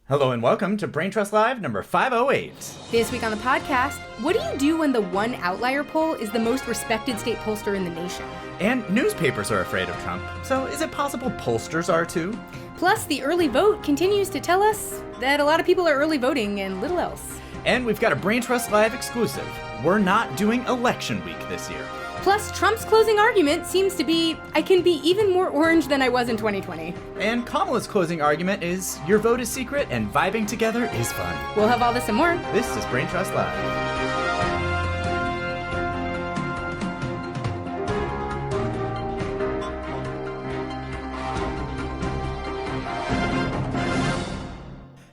Hello and welcome to Brain Trust Live number 508. This week on the podcast, what do you do when the one outlier poll is the most respected state pollster in the nation? And newspapers are afraid of Trump, so is it possible pollsters are too? Plus, the early vote continues to tell us that a lot of people are early voting and little else. And we've got a Brain Trust Live exclusive. We're not doing election week this year. Plus, Trump's closing argument seems to be, I can be even more orange than I was in 2020. And Kamala's closing argument is, your vote is secret and vibing together is fun. We'll have all this and more. This is Brain Trust Live.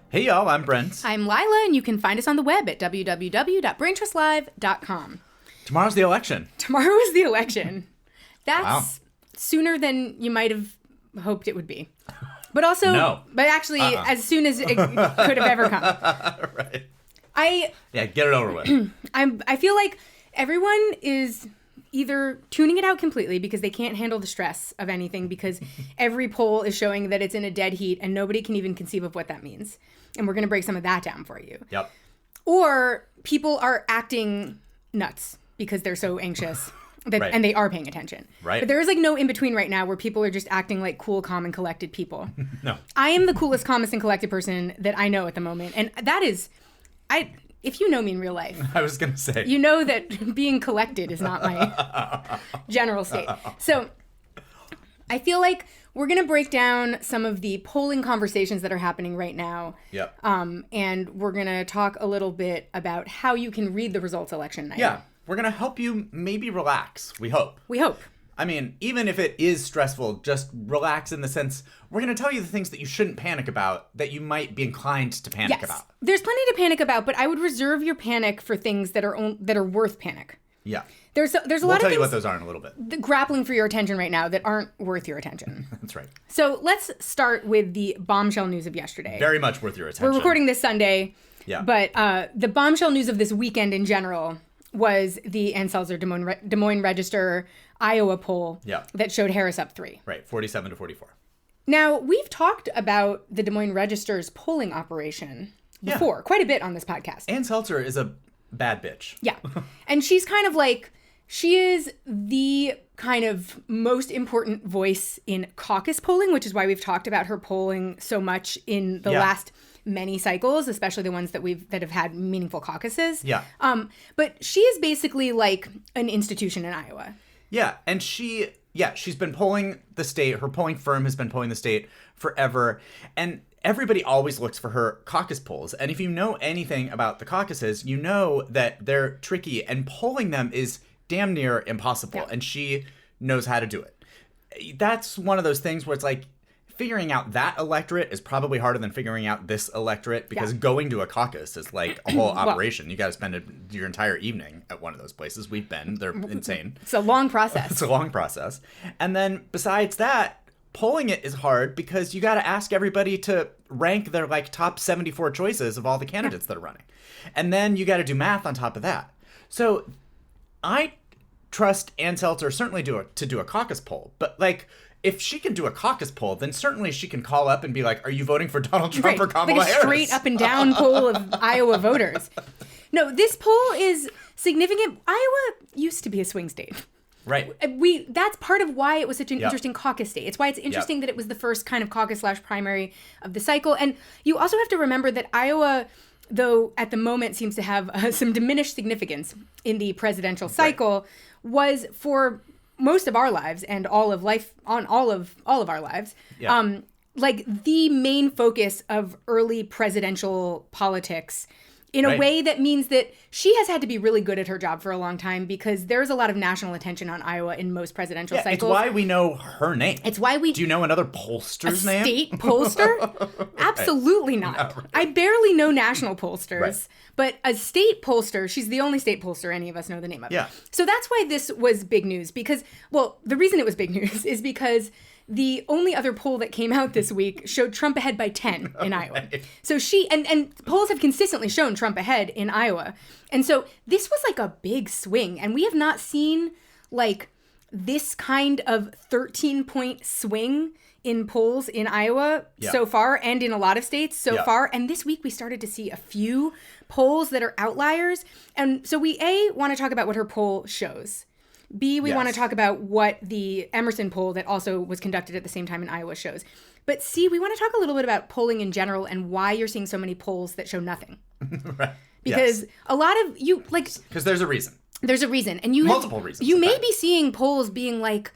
Hey y'all, I'm Brent. I'm Lila, and you can find us on the web at www.braintrustlive.com. Tomorrow's the election. Tomorrow is the election. That's Wow. Sooner than you might have hoped it would be. But also, No. But actually, as soon as it could have ever come. Right. Yeah, get it over with. I feel like everyone is either tuning it out completely because they can't handle the stress of anything because every poll is showing that it's in a dead heat and nobody can even conceive of what that means. And we're going to break some of that down for you. Yep. Or people are acting nuts because they're so anxious that, Right. and they are paying attention. Right. But there is like no in between right now where people are just acting like cool, calm, and collected people. No. I am the coolest, calmest, and collected person that I know at the moment. And that is, if you know me in real life, I was going to say. you know that being collected is not my general state. So I feel like we're going to break down some of the polling conversations that are happening right now. Yep. And we're going to talk a little bit about how you can read the results election night. Yeah. We're going to help you maybe relax, we hope. We hope. I mean, even if it is stressful, just relax in the sense, we're going to tell you the things that you shouldn't panic about, that you might be inclined to panic Yes. about. There's plenty to panic about, but I would reserve your panic for things that are worth panic. Yeah. There's a We'll lot of tell you things what those are in a little bit. grappling for your attention right now that aren't worth your attention. That's right. So let's start with the bombshell news of yesterday. Very much worth your attention. We're recording this Sunday, Yeah. but the bombshell news of this weekend in general was the Ann Selzer Des Moines Register Iowa poll that showed Harris up 3. Right, 47 to 44. Now, we've talked about the Des Moines Register's polling operation before, quite a bit on this podcast. Ann Selzer is a bad bitch. Yeah. And she's kind of like, she is the kind of most important voice in caucus polling, which is why we've talked about her polling so much in the last many cycles, especially the ones that have had meaningful caucuses. Yeah. But she is basically like an institution in Iowa. Yeah, and she's been polling the state. Her polling firm has been polling the state forever. And everybody always looks for her caucus polls. And if you know anything about the caucuses, you know that they're tricky and polling them is damn near impossible. Yeah. And she knows how to do it. That's one of those things where it's like, figuring out that electorate is probably harder than figuring out this electorate because going to a caucus is like a whole operation. You got to spend your entire evening at one of those places. We've been. They're insane. It's a long process. It's a long process. And then besides that, polling it is hard because you got to ask everybody to rank their like top 74 choices of all the candidates that are running. And then you got to do math on top of that. So I trust Ann Selzer certainly to do a caucus poll, but like, if she can do a caucus poll, then certainly she can call up and be like, are you voting for Donald Trump or Kamala like a Harris? straight up and down poll of Iowa voters. No, this poll is significant. Iowa used to be a swing state. Right. That's part of why it was such an interesting caucus state. It's why it's interesting that it was the first kind of caucus/primary of the cycle. And you also have to remember that Iowa, though at the moment seems to have some diminished significance in the presidential cycle, was for most of our lives and all of life on all of our lives, like the main focus of early presidential politics in a way that means that she has had to be really good at her job for a long time because there's a lot of national attention on Iowa in most presidential cycles. It's why we know her name. It's why we... Do you know another pollster's name? State pollster? Absolutely not. Really. I barely know national pollsters, but a state pollster, she's the only state pollster any of us know the name of. Yeah. So that's why this was big news because, well, the reason it was big news is because the only other poll that came out this week showed Trump ahead by 10 in Iowa. So she, and polls have consistently shown Trump ahead in Iowa. And so this was like a big swing. And we have not seen like this kind of 13-point swing in polls in Iowa so far, and in a lot of states so far. And this week we started to see a few polls that are outliers. And so we, A, want to talk about what her poll shows. B, we want to talk about what the Emerson poll that also was conducted at the same time in Iowa shows. But C, we want to talk a little bit about polling in general and why you're seeing so many polls that show nothing. Right. Because a lot of you, like... Because there's a reason. There's a reason. And you multiple reasons. You may be seeing polls being like,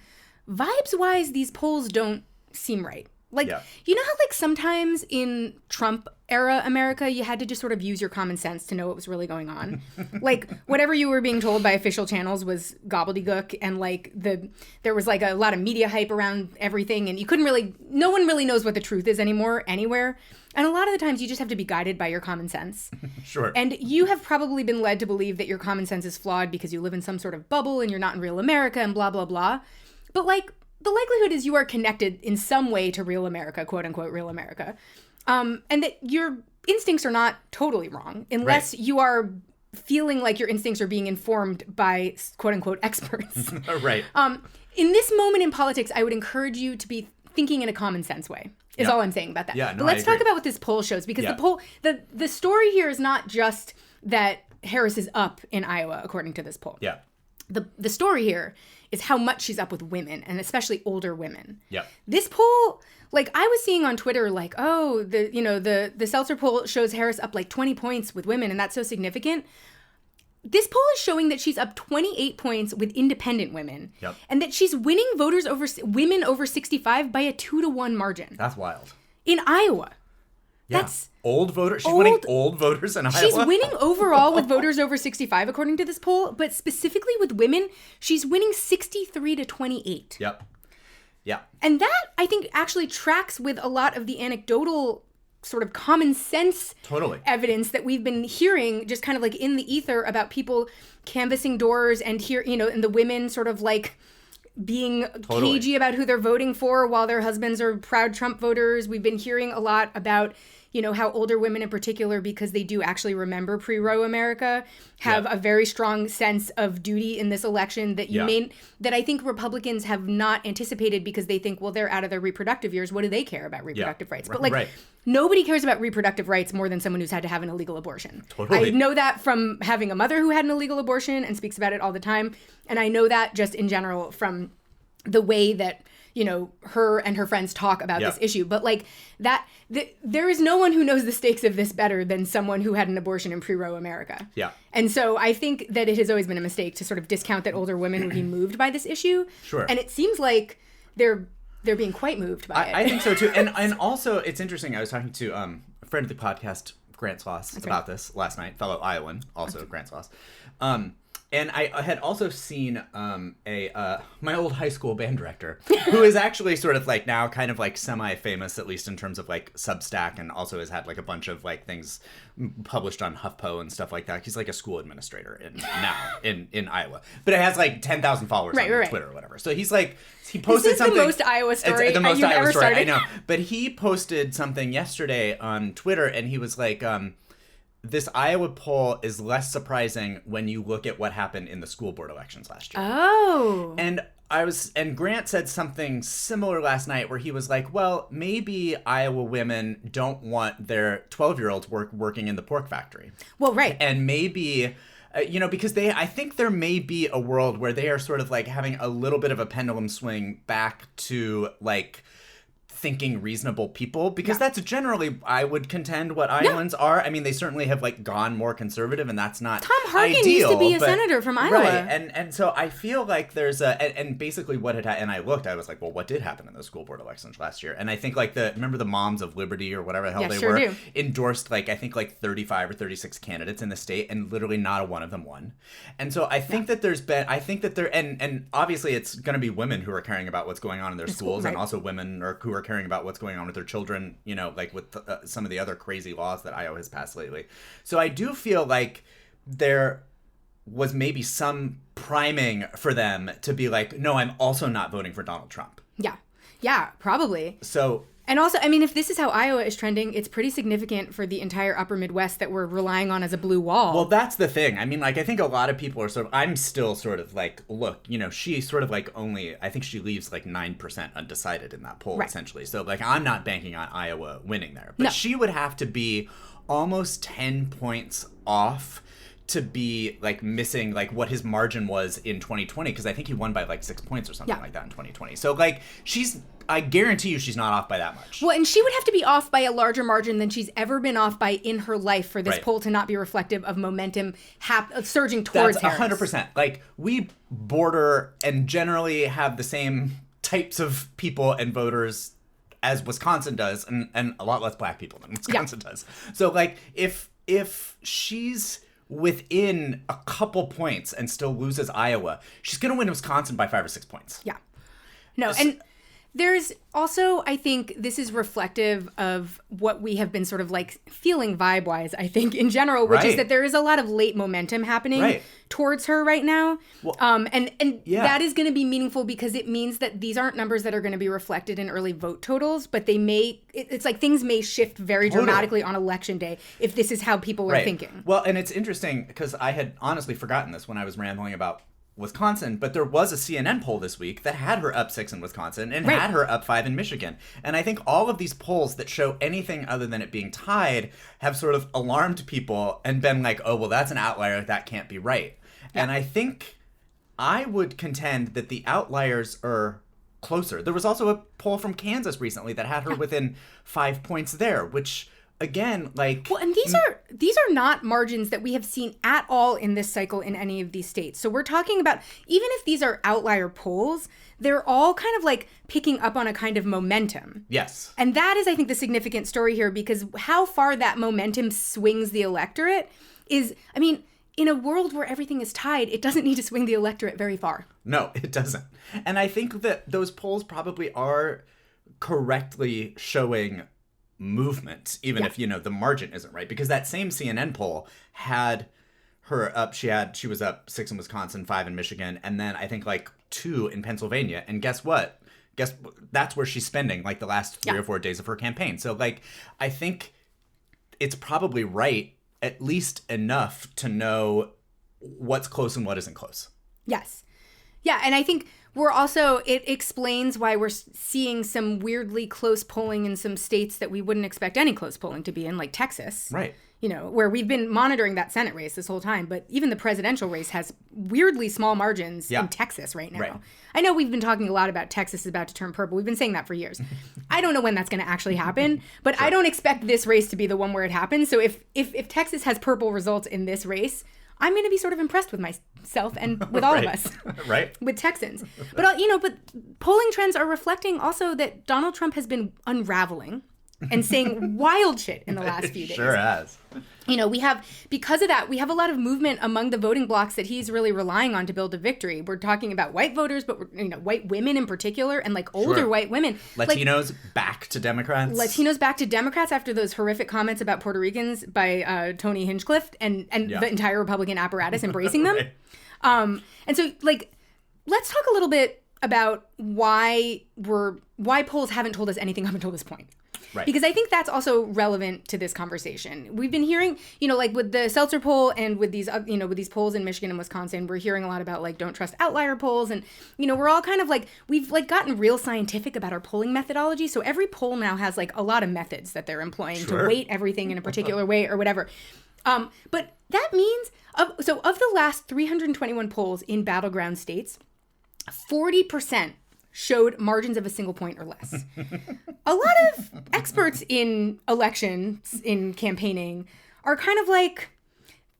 vibes-wise, these polls don't seem right. Like, you know how, like, sometimes in Trump era America, you had to just sort of use your common sense to know what was really going on. Like, whatever you were being told by official channels was gobbledygook, and, like, there was, like, a lot of media hype around everything, and you couldn't really, no one really knows what the truth is anymore, anywhere. And a lot of the times you just have to be guided by your common sense. Sure. And you have probably been led to believe that your common sense is flawed because you live in some sort of bubble and you're not in real America and blah, blah, blah. But, like, the likelihood is you are connected in some way to real America, quote unquote, real America. And that your instincts are not totally wrong unless you are feeling like your instincts are being informed by, quote unquote, experts. Right. In this moment in politics, I would encourage you to be thinking in a common sense way, is all I'm saying about that. Yeah, no, but let's talk about what this poll shows, because the story here is not just that Harris is up in Iowa, according to this poll. Yeah. The story here is how much she's up with women, and especially older women. Yeah. This poll, like, I was seeing on Twitter, like, oh, the Seltzer poll shows Harris up like 20 points with women, and that's so significant. This poll is showing that she's up 28 points with independent women, and that she's winning women over 65 by a 2-to-1 margin. That's wild. In Iowa. Yeah. That's old voters. She's winning old voters in Iowa. She's winning overall with voters over 65, according to this poll, but specifically with women, she's winning 63-28. Yep. Yeah. And that, I think, actually tracks with a lot of the anecdotal sort of common sense evidence that we've been hearing just kind of like in the ether about people canvassing doors and and the women sort of like being cagey about who they're voting for while their husbands are proud Trump voters. We've been hearing a lot about, how older women in particular, because they do actually remember pre-Roe America, have a very strong sense of duty in this election that that I think Republicans have not anticipated, because they think, well, they're out of their reproductive years. What do they care about reproductive rights? But nobody cares about reproductive rights more than someone who's had to have an illegal abortion. I know that from having a mother who had an illegal abortion and speaks about it all the time. And I know that just in general from the way that, her and her friends talk about this issue. But like there is no one who knows the stakes of this better than someone who had an abortion in pre-Roe America. Yeah. And so I think that it has always been a mistake to sort of discount that older women would be moved by this issue. Sure. And it seems like they're being quite moved by it. I think so too. And also it's interesting. I was talking to a friend of the podcast, Grant Sloss, about this last night, fellow Iowan, also Grant Sloss. And I had also seen my old high school band director, who is actually sort of like now kind of like semi-famous, at least in terms of like Substack, and also has had like a bunch of like things published on HuffPo and stuff like that. He's like a school administrator in Iowa, but it has like 10,000 followers on Twitter or whatever. So he's like, he posted something. This is the most Iowa story the most you've Iowa ever story, started. I know. But he posted something yesterday on Twitter, and he was like, this Iowa poll is less surprising when you look at what happened in the school board elections last year. Oh. And Grant said something similar last night where he was like, well, maybe Iowa women don't want their 12-year-olds working in the pork factory. Well, right. And maybe, because I think there may be a world where they are sort of like having a little bit of a pendulum swing back to like thinking reasonable people, because that's generally, I would contend, what Iowans are. I mean, they certainly have like gone more conservative, and that's not Tom Harkin ideal, used to be a senator from Iowa. Right, and so I feel like there's and basically what had and I was like, well, what did happen in those school board elections last year? And I think like remember the Moms of Liberty or whatever the hell they were, endorsed like, I think like 35 or 36 candidates in the state, and literally not a one of them won. And so I think that and obviously it's going to be women who are caring about what's going on in their schools, and also women who are caring about what's going on with their children, like with some of the other crazy laws that Iowa has passed lately. So I do feel like there was maybe some priming for them to be like, no, I'm also not voting for Donald Trump. Yeah, probably. So And also, I mean, if this is how Iowa is trending, it's pretty significant for the entire upper Midwest that we're relying on as a blue wall. Well, that's the thing. I mean, like, I think a lot of people are sort of, I'm still sort of like, look, you know, she sort of like only, I think she leaves like 9% undecided in that poll, essentially. So, like, I'm not banking on Iowa winning there. But she would have to be almost 10 points off to be like missing like what his margin was in 2020, because I think he won by like 6 points or something like that in 2020. So like I guarantee you she's not off by that much. Well, and she would have to be off by a larger margin than she's ever been off by in her life for this poll to not be reflective of momentum surging towards That's Harris. 100%. Like, we border and generally have the same types of people and voters as Wisconsin does, and a lot less black people than Wisconsin does. So like if she's within a couple points and still loses Iowa, she's going to win Wisconsin by 5 or 6 points. Yeah. No, and there's also, I think this is reflective of what we have been sort of like feeling vibe-wise, I think, in general, which is that there is a lot of late momentum happening towards her right now. Well, and that is going to be meaningful because it means that these aren't numbers that are going to be reflected in early vote totals, but they may, it's like things may shift very dramatically on election day if this is how people are thinking. Well, and it's interesting because I had honestly forgotten this when I was rambling about Wisconsin, but there was a CNN poll this week that had her up 6 in Wisconsin and had her up 5 in Michigan. And I think all of these polls that show anything other than it being tied have sort of alarmed people and been like, oh, well, that's an outlier. That can't be right. Yeah. And I think I would contend that the outliers are closer. There was also a poll from Kansas recently that had her within 5 points there, which again, like, well, and these are not margins that we have seen at all in this cycle in any of these states. So we're talking about, even if these are outlier polls, they're all kind of like picking up on a kind of momentum. Yes. And that is, I think, the significant story here, because how far that momentum swings the electorate is, I mean, in a world where everything is tied, it doesn't need to swing the electorate very far. No, it doesn't. And I think that those polls probably are correctly showing movement, even if, you know, the margin isn't right, because that same CNN poll had her up, she was up 6 in Wisconsin, 5 in Michigan, and then I think like 2 in Pennsylvania. And guess what? That's where she's spending like the last 3 or 4 days of her campaign. So like, I think it's probably right, at least enough to know what's close and what isn't close. Yes. Yeah, and I think it explains why we're seeing some weirdly close polling in some states that we wouldn't expect any close polling to be in, like Texas. Right. You know, where we've been monitoring that Senate race this whole time, but even the presidential race has weirdly small margins in Texas right now. Right. I know we've been talking a lot about Texas is about to turn purple. We've been saying that for years. I don't know when that's going to actually happen, but I don't expect this race to be the one where it happens. So if Texas has purple results in this race, I'm going to be sort of impressed with myself and with all of us. With Texans. But, but polling trends are reflecting also that Donald Trump has been unraveling and saying wild shit in the last few days. Sure has. You know, because of that, we have a lot of movement among the voting blocks that he's really relying on to build a victory. We're talking about white voters, but white women in particular, and like older white women. Latinos back to Democrats. Latinos back to Democrats after those horrific comments about Puerto Ricans by Tony Hinchcliffe and the entire Republican apparatus embracing them. And so, like, let's talk a little bit about why polls haven't told us anything up until this point. Right. Because I think that's also relevant to this conversation. We've been hearing, like with the Seltzer poll and with these, with these polls in Michigan and Wisconsin, we're hearing a lot about like don't trust outlier polls. And, we're all kind of like, we've like gotten real scientific about our polling methodology. So every poll now has like a lot of methods that they're employing to weight everything in a particular way or whatever. But that means, of the last 321 polls in battleground states, 40% showed margins of a single point or less. A lot of experts in elections, in campaigning, are kind of like,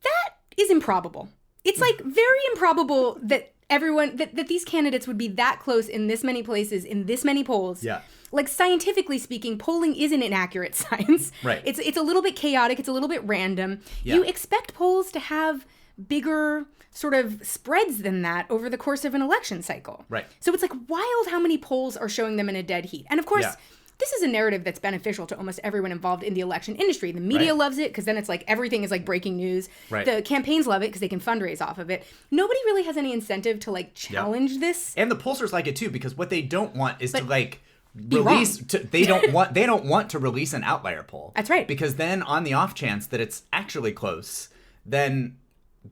that is improbable. It's like very improbable that that these candidates would be that close in this many places, in this many polls. Yeah. Like, scientifically speaking, polling is an inaccurate science. Right. It's a little bit chaotic. It's a little bit random. Yeah. You expect polls to have bigger sort of spreads than that over the course of an election cycle. Right. So it's like wild how many polls are showing them in a dead heat. And of course, this is a narrative that's beneficial to almost everyone involved in the election industry. The media loves it because then it's like everything is like breaking news. Right. The campaigns love it because they can fundraise off of it. Nobody really has any incentive to like challenge this. And the pollsters like it too, because what they don't want is to like they don't want to release an outlier poll. That's right. Because then on the off chance that it's actually close, then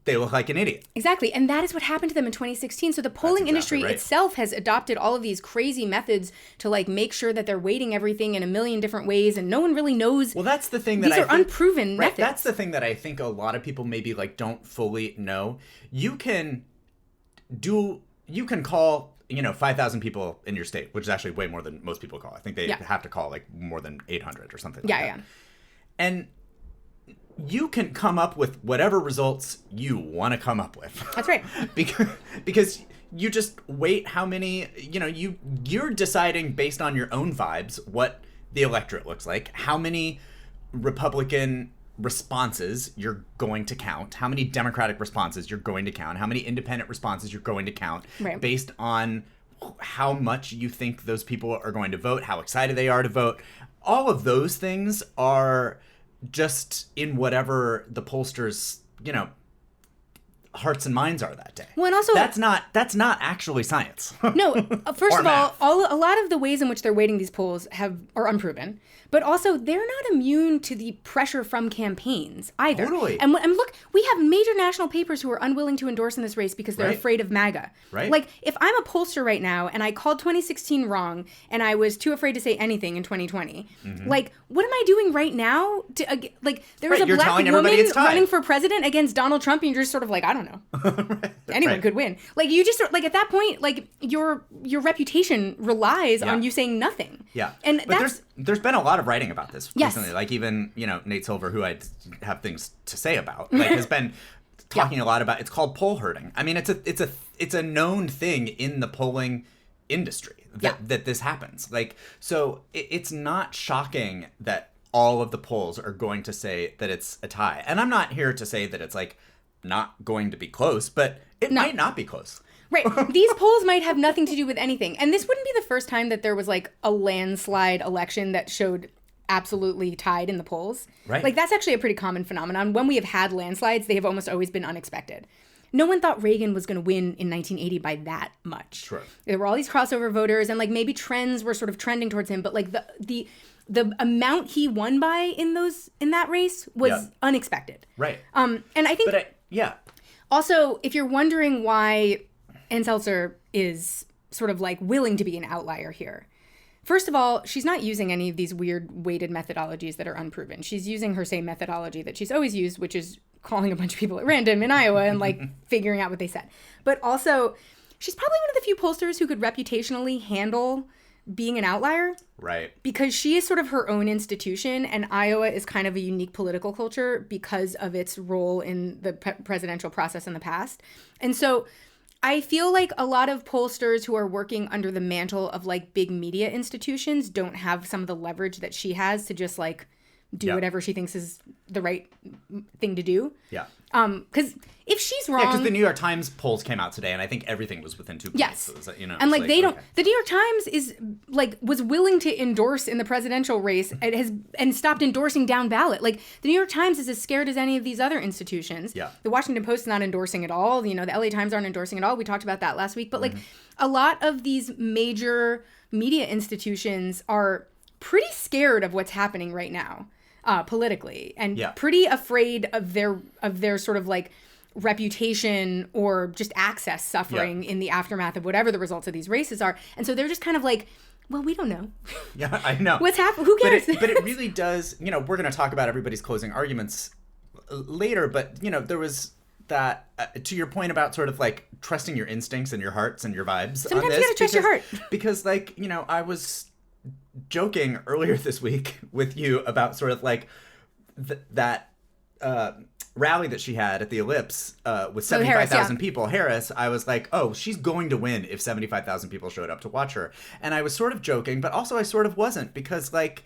they look like an idiot. Exactly. And that is what happened to them in 2016. So the polling industry itself has adopted all of these crazy methods to like make sure that they're weighting everything in a million different ways, and no one really knows. Well, that's the thing that these are unproven methods. That's the thing that I think a lot of people maybe like don't fully know. You can call 5,000 people in your state, which is actually way more than most people call. I think they have to call like more than 800 or something like that. Yeah. And you can come up with whatever results you want to come up with. That's right. because you just weight how many, you're deciding based on your own vibes what the electorate looks like, how many Republican responses you're going to count, how many Democratic responses you're going to count, how many independent responses you're going to count, based on how much you think those people are going to vote, how excited they are to vote. All of those things are just in whatever the pollsters, hearts and minds are that day. Well, and also that's not actually science. No, first of all, a lot of the ways in which they're weighting these polls are unproven. But also, they're not immune to the pressure from campaigns either. Totally. And look, we have major national papers who are unwilling to endorse in this race because they're afraid of MAGA. Right. Like, if I'm a pollster right now and I called 2016 wrong and I was too afraid to say anything in 2020, like, what am I doing right now? There was a black woman running for president against Donald Trump, and you're just sort of like, I don't know. Anyone could win. Like, you just, like, at that point, like, your reputation relies on you saying nothing. Yeah. And but there's been a lot of writing about this recently. Like, even, Nate Silver, who I have things to say about, like, has been talking a lot about, it's called poll herding. I mean, it's a known thing in the polling industry that this happens. Like, so it's not shocking that all of the polls are going to say that it's a tie. And I'm not here to say that it's, like, not going to be close, but it might not be close. Right. These polls might have nothing to do with anything. And this wouldn't be the first time that there was, like, a landslide election that showed absolutely tied in the polls. Right. Like, that's actually a pretty common phenomenon. When we have had landslides, they have almost always been unexpected. No one thought Reagan was going to win in 1980 by that much. Sure. There were all these crossover voters, and, like, maybe trends were sort of trending towards him, but, like, the amount he won by in that race was unexpected. Right. And I think... Also, if you're wondering why Ann Seltzer is sort of like willing to be an outlier here. First of all, she's not using any of these weird weighted methodologies that are unproven. She's using her same methodology that she's always used, which is calling a bunch of people at random in Iowa and like figuring out what they said. But also, she's probably one of the few pollsters who could reputationally handle being an outlier. Right. Because she is sort of her own institution, and Iowa is kind of a unique political culture because of its role in the presidential process in the past. And so I feel like a lot of pollsters who are working under the mantle of like big media institutions don't have some of the leverage that she has to just like do whatever she thinks is the right thing to do. Yeah. Because if she's wrong... Yeah, because the New York Times polls came out today, and I think everything was within 2 points. Yes. So that, and like they don't... The New York Times is like was willing to endorse in the presidential race and stopped endorsing down ballot. Like the New York Times is as scared as any of these other institutions. Yeah. The Washington Post is not endorsing at all. The LA Times aren't endorsing at all. We talked about that last week. But like a lot of these major media institutions are pretty scared of what's happening right now. Politically, and pretty afraid of their sort of like reputation or just access suffering in the aftermath of whatever the results of these races are. And so they're just kind of like, well, we don't know. Yeah, I know. What's happening? Who cares? But it really does, we're going to talk about everybody's closing arguments later, but, there was that, to your point about sort of like trusting your instincts and your hearts and your vibes. Sometimes you got to trust your heart. Because like, I was joking earlier this week with you about sort of like that rally that she had at the Ellipse with 75,000 people, Harris. I was like, oh, she's going to win if 75,000 people showed up to watch her. And I was sort of joking, but also I sort of wasn't, because like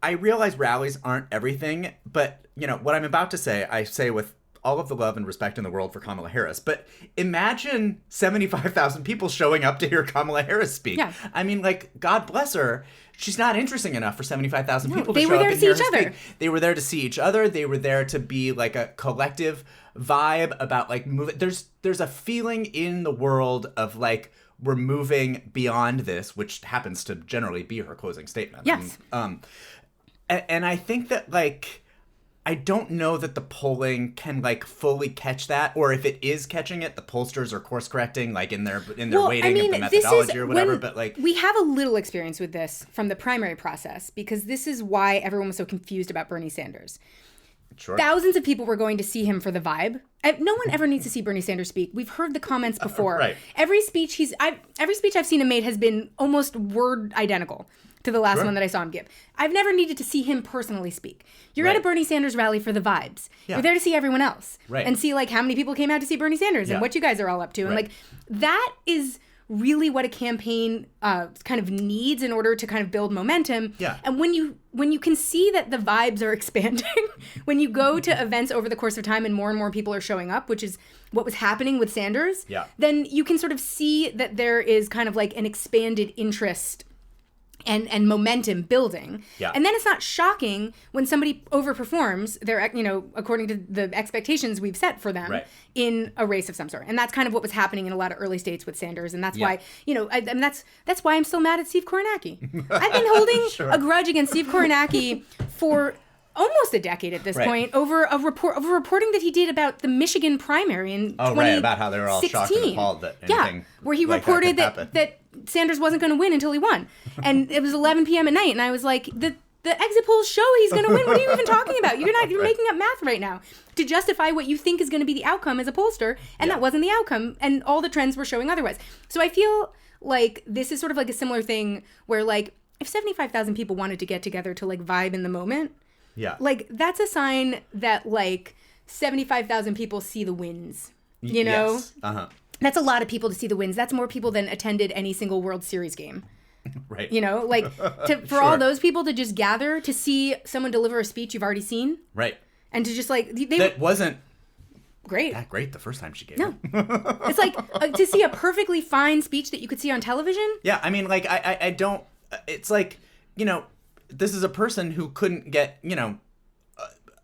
I realize rallies aren't everything, but what I'm about to say, I say with all of the love and respect in the world for Kamala Harris, but imagine 75,000 people showing up to hear Kamala Harris speak. Yeah. I mean, like, God bless her. She's not interesting enough for 75,000 people to show up and hear her speak. They were there to see each other. They were there to be like a collective vibe about like moving. There's a feeling in the world of like, we're moving beyond this, which happens to generally be her closing statement. Yes. And I think that, like, I don't know that the polling can, like, fully catch that, or if it is catching it, the pollsters are course correcting, like, in their weighting of the methodology or whatever. But, like, we have a little experience with this from the primary process, because this is why everyone was so confused about Bernie Sanders. Sure. Thousands of people were going to see him for the vibe. No one ever needs to see Bernie Sanders speak. We've heard the comments before. Right. Every speech I've seen him made has been almost word identical to the last one that I saw him give. I've never needed to see him personally speak. You're at a Bernie Sanders rally for the vibes. Yeah. You're there to see everyone else. Right. And see, like, how many people came out to see Bernie Sanders and what you guys are all up to. And, like, that is really what a campaign kind of needs in order to kind of build momentum. Yeah. And when you can see that the vibes are expanding, when you go to events over the course of time and more people are showing up, which is what was happening with Sanders, then you can sort of see that there is kind of like an expanded interest and momentum building. Yeah. And then it's not shocking when somebody overperforms their, according to the expectations we've set for them in a race of some sort. And that's kind of what was happening in a lot of early states with Sanders. And that's why, that's why I'm still mad at Steve Kornacki. I've been holding a grudge against Steve Kornacki for almost a decade at this point over reporting that he did about the Michigan primary in 2016. About how they were all shocked and appalled that anything where he like reported that Sanders wasn't going to win until he won. And it was 11 p.m. at night, and I was like, the exit polls show he's going to win. What are you even talking about? You're making up math right now to justify what you think is going to be the outcome as a pollster, and that wasn't the outcome, and all the trends were showing otherwise. So I feel like this is sort of like a similar thing where, like, if 75,000 people wanted to get together to, like, vibe in the moment, like, that's a sign that, like, 75,000 people see the wins, you know? Yes. Uh-huh. That's a lot of people to see the wins. That's more people than attended any single World Series game. Right. You know, like, for all those people to just gather to see someone deliver a speech you've already seen. Right. And to just, like, that wasn't great. that great the first time she gave it. It's like to see a perfectly fine speech that you could see on television. Yeah, I mean, like, I don't, it's like, this is a person who couldn't get,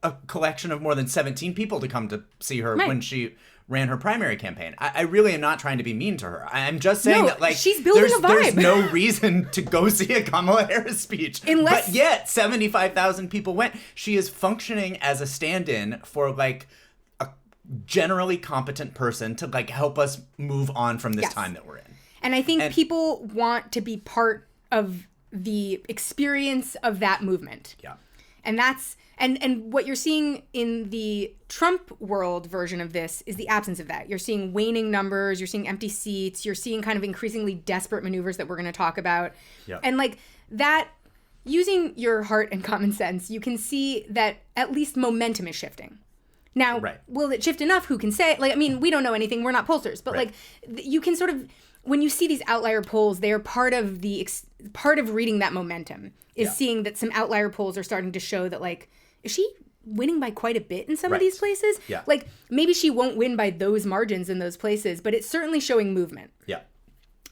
a collection of more than 17 people to come to see her when she ran her primary campaign. I really am not trying to be mean to her. I'm just saying that, like, she's building a vibe. There's no reason to go see a Kamala Harris speech. But yet 75,000 people went. She is functioning as a stand-in for, like, a generally competent person to, like, help us move on from this time that we're in. And I think people want to be part of the experience of that movement. Yeah. And that's and what you're seeing in the Trump world version of this is the absence of that. You're seeing waning numbers, you're seeing empty seats, you're seeing kind of increasingly desperate maneuvers that we're going to talk about. Yep. And, like, that, using your heart and common sense, you can see that at least momentum is shifting. Now, will it shift enough? Who can say? Like, I mean, we don't know anything. We're not pollsters. But, like, you can sort of, when you see these outlier polls, they are part of reading that momentum is seeing that some outlier polls are starting to show that, like, is she winning by quite a bit in some of these places? Yeah. Like, maybe she won't win by those margins in those places, but it's certainly showing movement. Yeah.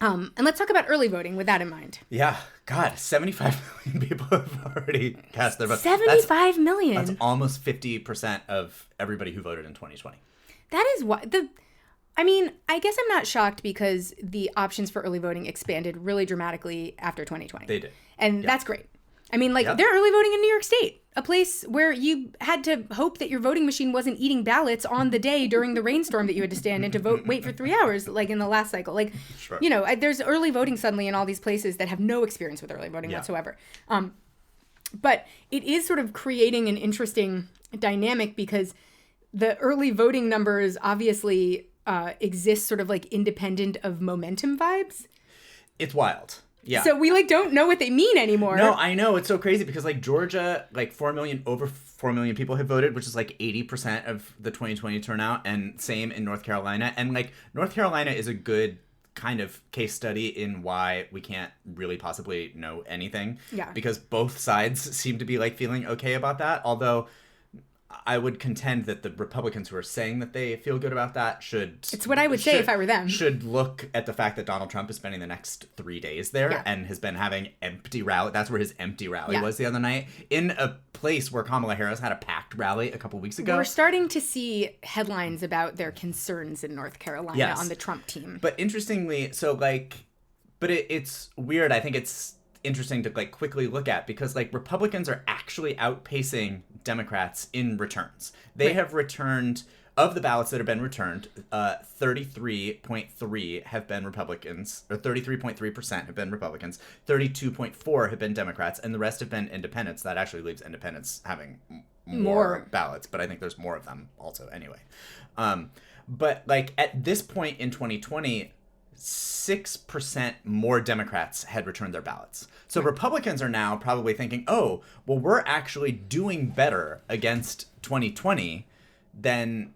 And let's talk about early voting with that in mind. Yeah. God, 75 million people have already cast their vote. 75 million. That's almost 50% of everybody who voted in 2020. That is what I mean, I guess I'm not shocked because the options for early voting expanded really dramatically after 2020. They did. And that's great. I mean, like, they're early voting in New York State, a place where you had to hope that your voting machine wasn't eating ballots on the day during the rainstorm that you had to stand in to wait for 3 hours, like in the last cycle. Like, there's early voting suddenly in all these places that have no experience with early voting whatsoever. But it is sort of creating an interesting dynamic because the early voting numbers obviously exist sort of like independent of momentum vibes. It's wild. Yeah. So we, like, don't know what they mean anymore. No, I know. It's so crazy because, like, Georgia, like, over 4 million people have voted, which is, like, 80% of the 2020 turnout, and same in North Carolina. And, like, North Carolina is a good kind of case study in why we can't really possibly know anything. Yeah. Because both sides seem to be, like, feeling okay about that. Although I would contend that the Republicans who are saying that they feel good about that should... It's what I would say if I were them. Should look at the fact that Donald Trump is spending the next 3 days there and has been having empty rally. That's where his empty rally was the other night. In a place where Kamala Harris had a packed rally a couple weeks ago. We're starting to see headlines about their concerns in North Carolina on the Trump team. But interestingly, so like... But it's weird. I think it's interesting to like quickly look at because like Republicans are actually outpacing Democrats in returns. They have returned, of the ballots that have been returned, 33.3 have been Republicans, or 33.3% have been Republicans, 32.4 have been Democrats, and the rest have been independents. That actually leaves independents having more ballots, but I think there's more of them also anyway. But like at this point in 2020, 6% more Democrats had returned their ballots. So Republicans are now probably thinking, oh, well, we're actually doing better against 2020 than,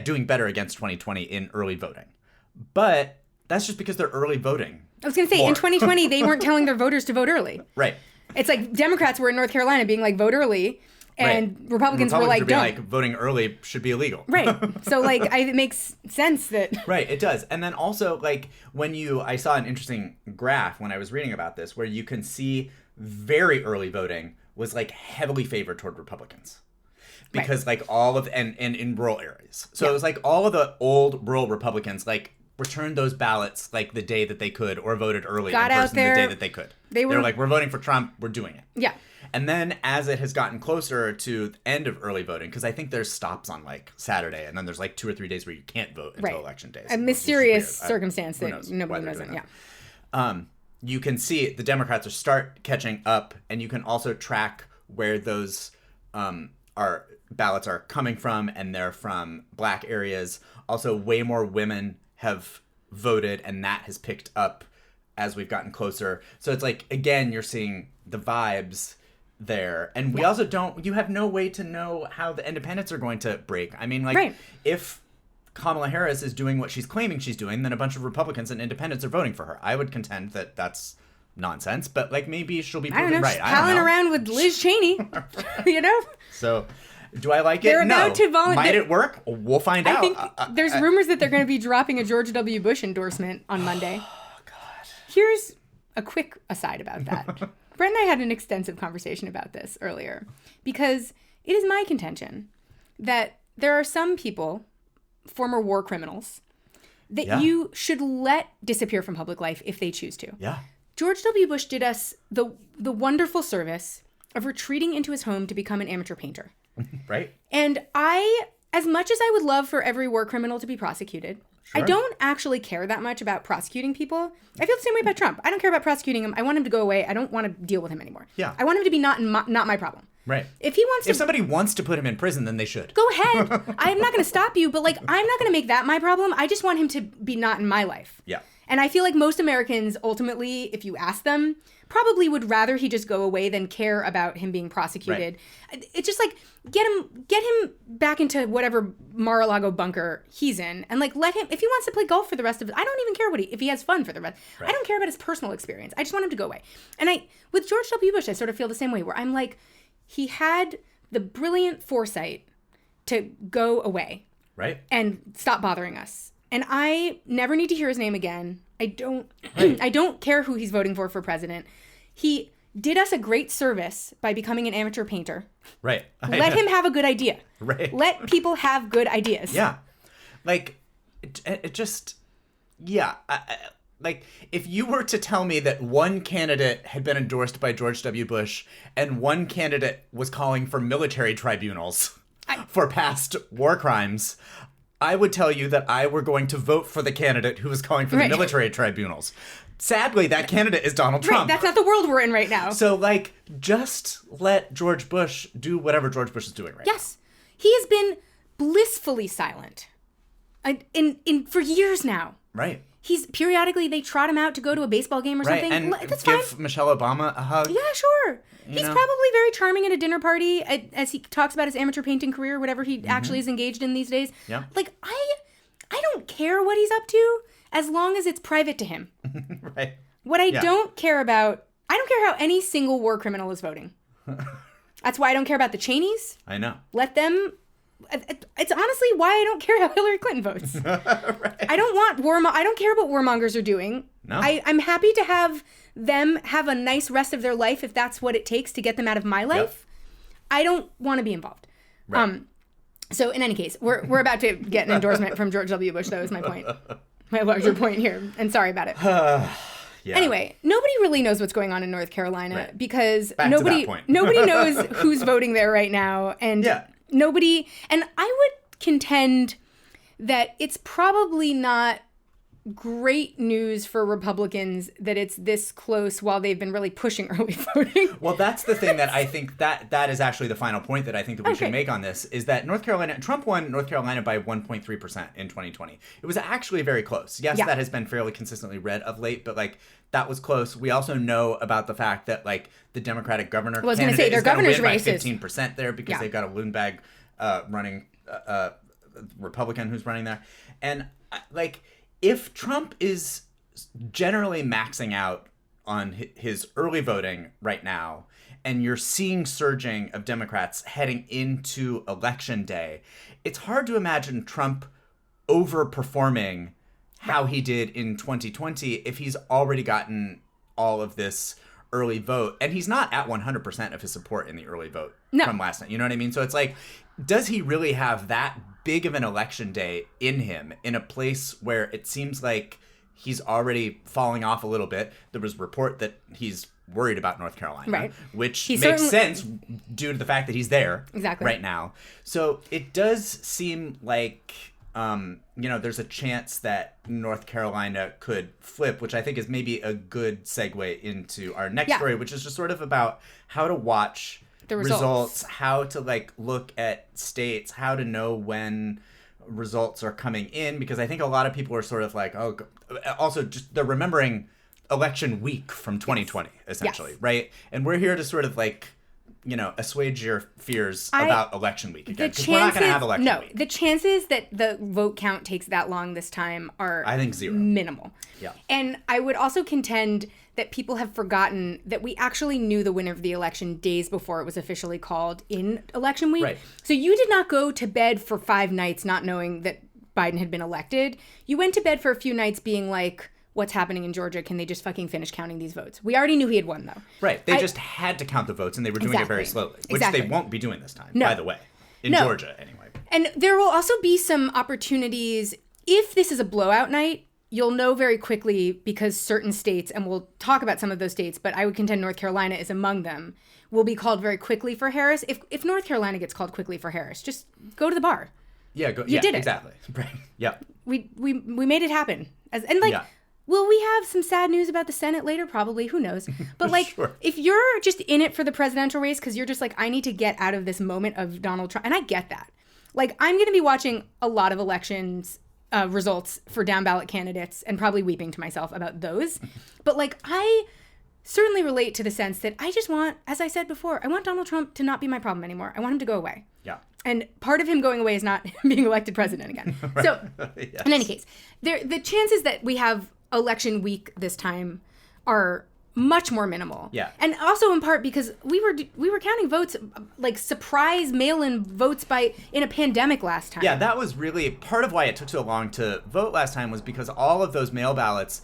doing better against 2020 in early voting. But that's just because they're early voting. I was going to say, in 2020, they weren't telling their voters to vote early. Right. It's like Democrats were in North Carolina being like, vote early. And Republicans were like, don't. Like, voting early should be illegal. Right. So, like, it makes sense that... Right, it does. And then also, like, I saw an interesting graph when I was reading about this, where you can see very early voting was, like, heavily favored toward Republicans. Because, like, all of... And in rural areas. So it was, like, all of the old rural Republicans, like, returned those ballots, like, the day that they could, or voted early Got in out person there. the day that they could. They were like, we're voting for Trump, we're doing it. Yeah. And then as it has gotten closer to the end of early voting, because I think there's stops on like Saturday, and then there's like 2 or 3 days where you can't vote until election days. A mysterious circumstance that nobody knows. You can see the Democrats start catching up, and you can also track where those ballots are coming from, and they're from black areas. Also, way more women have voted, and that has picked up as we've gotten closer. So it's like, again, you're seeing the vibes there. And we also you have no way to know how the independents are going to break. I mean, like, if Kamala Harris is doing what she's claiming she's doing, then a bunch of Republicans and independents are voting for her. I would contend that that's nonsense, but like maybe she'll be proven right. Palling around with Liz Cheney, you know? So... Do I like it? They're about to Might it work? We'll find out. I think there's rumors that they're going to be dropping a George W. Bush endorsement on Monday. Oh, God. Here's a quick aside about that. Brent and I had an extensive conversation about this earlier because it is my contention that there are some people, former war criminals, that you should let disappear from public life if they choose to. Yeah. George W. Bush did us the wonderful service of retreating into his home to become an amateur painter. Right. And as much as I would love for every war criminal to be prosecuted, I don't actually care that much about prosecuting people. I feel the same way about Trump. I don't care about prosecuting him. I want him to go away. I don't want to deal with him anymore. Yeah. I want him to be not my problem. Right. If he wants to... If somebody wants to put him in prison, then they should. Go ahead. I'm not going to stop you, but like, I'm not going to make that my problem. I just want him to be not in my life. Yeah. And I feel like most Americans, ultimately, if you ask them, probably would rather he just go away than care about him being prosecuted. Right. It's just like, get him back into whatever Mar-a-Lago bunker he's in, and like let him, if he wants to play golf for the rest of it, I don't even care if he has fun for the rest. Right. I don't care about his personal experience. I just want him to go away. And with George W. Bush, I sort of feel the same way, where I'm like, he had the brilliant foresight to go away. Right. And stop bothering us. And I never need to hear his name again. I don't care who he's voting for president. He did us a great service by becoming an amateur painter. Right. Let him have a good idea. Right. Let people have good ideas. Yeah. Like, it just, yeah. Like, if you were to tell me that one candidate had been endorsed by George W. Bush and one candidate was calling for military tribunals for past war crimes, I would tell you that I were going to vote for the candidate who was calling for the military tribunals. Sadly, that candidate is Donald Trump. Right, that's not the world we're in right now. So, like, just let George Bush do whatever George Bush is doing right now. Yes. He has been blissfully silent for years now. Right. He's periodically, they trot him out to go to a baseball game or something. And that's give fine. Michelle Obama a hug. Yeah, sure. He's probably very charming at a dinner party as he talks about his amateur painting career, whatever he actually is engaged in these days. Yeah. Like, I don't care what he's up to as long as it's private to him. Right. What I don't care about, I don't care how any single war criminal is voting. That's why I don't care about the Cheneys. I know. Let them... It's honestly why I don't care how Hillary Clinton votes. Right. I don't want I don't care what warmongers are doing. No. I'm happy to have them have a nice rest of their life if that's what it takes to get them out of my life. Yep. I don't want to be involved. Right. So in any case, we're about to get an endorsement from George W. Bush. That was my point. My larger point here. And sorry about it. Yeah. Anyway, nobody really knows what's going on in North Carolina because nobody knows who's voting there right now. And nobody, and I would contend that it's probably not great news for Republicans that it's this close while they've been really pushing early voting. Well, that's the thing that I think that is actually the final point that I think that we should make on this is that Trump won North Carolina by 1.3% in 2020. It was actually very close. Yes, that has been fairly consistently read of late, but like that was close. We also know about the fact that like the Democratic governor candidate is going to win by 15% there because they've got a loon bag running Republican who's running there. And like if Trump is generally maxing out on his early voting right now, and you're seeing surging of Democrats heading into Election Day, it's hard to imagine Trump overperforming how he did in 2020 if he's already gotten all of this early vote. And he's not at 100% of his support in the early vote from last night. You know what I mean? So it's like, does he really have that big of an election day in him in a place where it seems like he's already falling off a little bit? There was a report that he's worried about North Carolina, which makes sense due to the fact that he's there right now. So it does seem like, there's a chance that North Carolina could flip, which I think is maybe a good segue into our next story, which is just sort of about how to watch the results, how to like look at states, how to know when results are coming in, because I think a lot of people are sort of like, also just they're remembering election week from 2020, essentially, right? And we're here to sort of like, assuage your fears about election week again, because we're not going to have election week. The chances that the vote count takes that long this time are, I think, zero. Minimal. Yeah. And I would also contend that people have forgotten that we actually knew the winner of the election days before it was officially called in election week. Right. So you did not go to bed for 5 nights not knowing that Biden had been elected. You went to bed for a few nights being like, what's happening in Georgia? Can they just fucking finish counting these votes? We already knew he had won, though. Right. They just had to count the votes, and they were doing it very slowly, which they won't be doing this time, by the way, in Georgia anyway. And there will also be some opportunities. If this is a blowout night, you'll know very quickly because certain states, and we'll talk about some of those states, but I would contend North Carolina is among them, will be called very quickly for Harris. If North Carolina gets called quickly for Harris, just go to the bar. Yeah, you did it. Exactly. Right. Yeah. We made it happen. Will we have some sad news about the Senate later? Probably. Who knows? But if you're just in it for the presidential race because you're just like, I need to get out of this moment of Donald Trump, and I get that. Like, I'm going to be watching a lot of elections results for down ballot candidates and probably weeping to myself about those. But like, I certainly relate to the sense that I just want, as I said before, I want Donald Trump to not be my problem anymore. I want him to go away. Yeah. And part of him going away is not being elected president again. Right. So in any case, the chances that we have election week this time are much more minimal. Yeah. And also in part because we were counting votes, like surprise mail-in votes in a pandemic last time. Yeah, that was really part of why it took so long to vote last time, was because all of those mail ballots,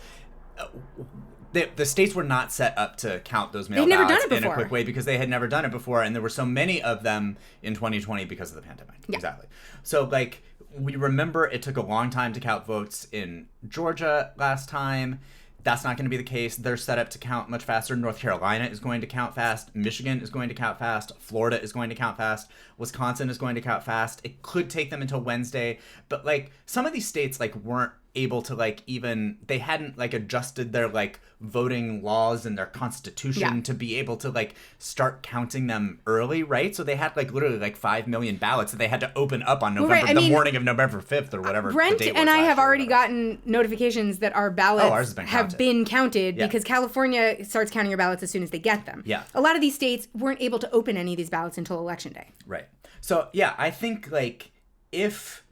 the states were not set up to count those mail ballots in a quick way because they had never done it before, and there were so many of them in 2020 because of the pandemic. Yeah. Exactly. So like, we remember it took a long time to count votes in Georgia last time. That's not going to be the case. They're set up to count much faster. North Carolina is going to count fast. Michigan is going to count fast. Florida is going to count fast. Wisconsin is going to count fast. It could take them until Wednesday. But like, some of these states like weren't able to like they hadn't like adjusted their like voting laws and their constitution to be able to like start counting them early, right? So they had like literally like 5 million ballots that they had to open up on morning of November 5th or whatever. Brent and I have already gotten notifications that our ballots have been counted because California starts counting your ballots as soon as they get them. Yeah. A lot of these states weren't able to open any of these ballots until Election Day. Right. So yeah, I think like if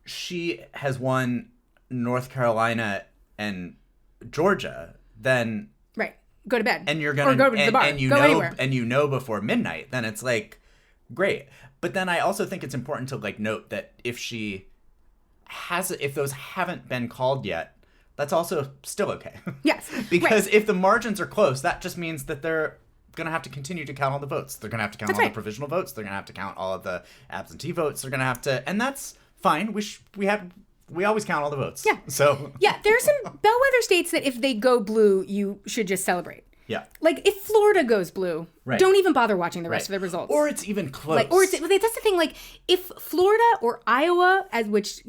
she has won North Carolina and Georgia, then go to bed. And you're going to go to the bar. And you go know anywhere. and you know before midnight, then it's like great. But then I also think it's important to like note that if those haven't been called yet, that's also still okay. Yes. Because if the margins are close, that just means that they're going to have to continue to count all the votes. They're going to have to count all the provisional votes. They're going to have to count all of the absentee votes. They're going to have to, and that's fine. We always count all the votes. Yeah. So yeah, there are some bellwether states that if they go blue, you should just celebrate. yeah. Like if Florida goes blue, don't even bother watching the rest of the results. Or it's even close. Like, that's the thing. Like if Florida or Iowa, as which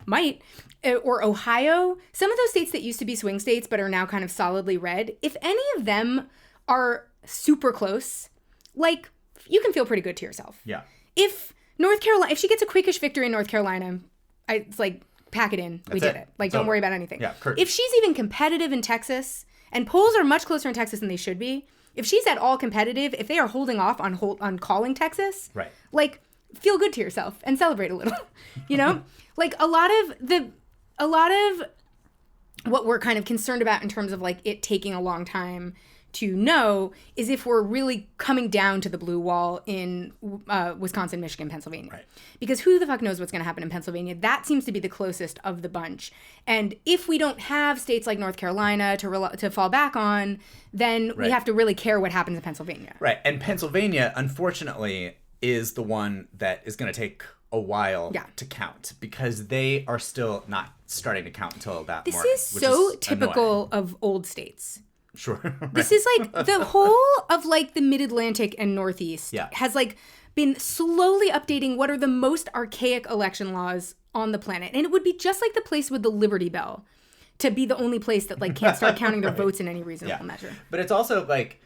might, or Ohio, some of those states that used to be swing states but are now kind of solidly red, if any of them are super close, like you can feel pretty good to yourself. Yeah. If North Carolina, if she gets a quickish victory in North Carolina, it's like pack it in. We did it. Like don't worry about anything. Yeah. If she's even competitive in Texas, and polls are much closer in Texas than they should be. If she's at all competitive, if they are holding off on calling Texas, right? Like feel good to yourself and celebrate a little. Like a lot of what we're kind of concerned about in terms of like it taking a long time to know is if we're really coming down to the blue wall in Wisconsin, Michigan, Pennsylvania. Right. Because who the fuck knows what's going to happen in Pennsylvania? That seems to be the closest of the bunch. And if we don't have states like North Carolina to fall back on, then we have to really care what happens in Pennsylvania. Right. And Pennsylvania, unfortunately, is the one that is going to take a while to count because they are still not starting to count until that morning. This is so typical of old states. Sure. Right. This is like the whole of like the Mid-Atlantic and Northeast has like been slowly updating what are the most archaic election laws on the planet. And it would be just like the place with the Liberty Bell to be the only place that like can't start counting their votes in any reasonable measure. But it's also like,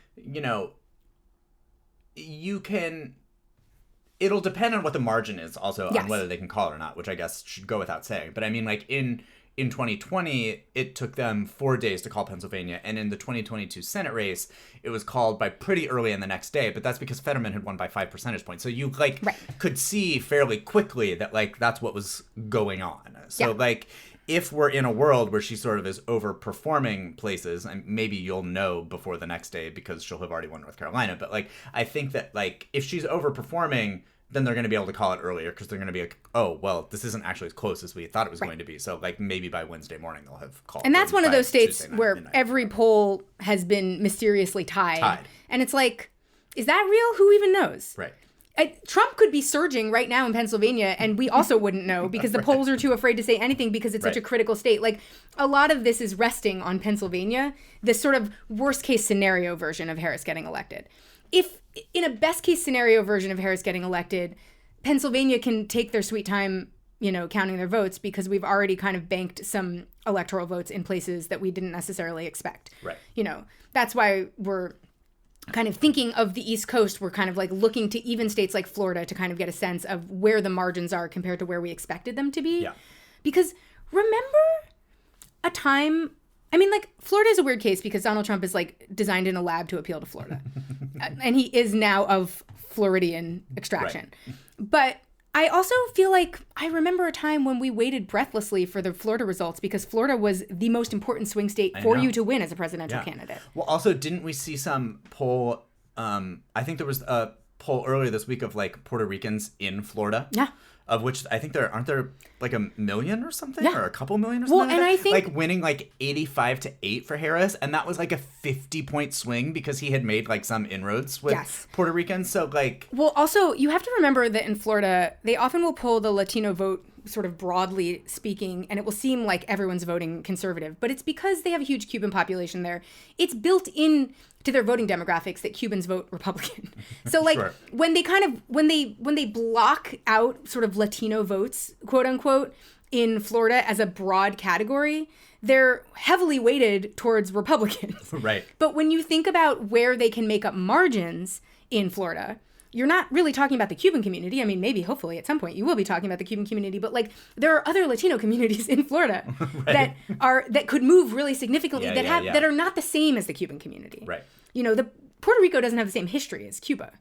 it'll depend on what the margin is also on whether they can call it or not, which I guess should go without saying. But I mean, like in 2020, it took them 4 days to call Pennsylvania. And in the 2022 Senate race, it was called by pretty early in the next day. But that's because Fetterman had won by 5 percentage points. So you could see fairly quickly that like that's what was going on. So like if we're in a world where she sort of is overperforming places, and maybe you'll know before the next day because she'll have already won North Carolina. But like I think that like if she's overperforming, then they're going to be able to call it earlier because they're going to be like, oh, well, this isn't actually as close as we thought it was going to be. So, like, maybe by Wednesday morning they'll have called. And that's one of those states where every poll has been mysteriously tied. And it's like, is that real? Who even knows? Right. Trump could be surging right now in Pennsylvania, and we also wouldn't know because the polls are too afraid to say anything because it's such a critical state. Like, a lot of this is resting on Pennsylvania, this sort of worst-case scenario version of Harris getting elected. If in a best case scenario version of Harris getting elected, Pennsylvania can take their sweet time, counting their votes because we've already kind of banked some electoral votes in places that we didn't necessarily expect. Right. That's why we're kind of thinking of the East Coast. We're kind of like looking to even states like Florida to kind of get a sense of where the margins are compared to where we expected them to be. Yeah. Because remember a time... I mean, like, Florida is a weird case because Donald Trump is, like, designed in a lab to appeal to Florida. And he is now of Floridian extraction. Right. But I also feel like I remember a time when we waited breathlessly for the Florida results because Florida was the most important swing state for you to win as a presidential candidate. Well, also, didn't we see some poll, I think there was a poll earlier this week of, like, Puerto Ricans in Florida. Yeah. Of which I think aren't there like 1 million or something, or a couple million or something. Well, and I think like winning like 85-8 for Harris, and that was like a 50-point swing because he had made like some inroads with Puerto Ricans. So like, well, also you have to remember that in Florida they often will pull the Latino vote sort of broadly speaking, and it will seem like everyone's voting conservative, but it's because they have a huge Cuban population there. It's built in to their voting demographics that Cubans vote Republican. So like when they block out sort of Latino votes, quote unquote, in Florida as a broad category, they're heavily weighted towards Republicans. Right. But when you think about where they can make up margins in Florida, you're not really talking about the Cuban community. I mean, maybe, hopefully, at some point, you will be talking about the Cuban community. But like, there are other Latino communities in Florida that could move really significantly that are not the same as the Cuban community. Right. The Puerto Rico doesn't have the same history as Cuba.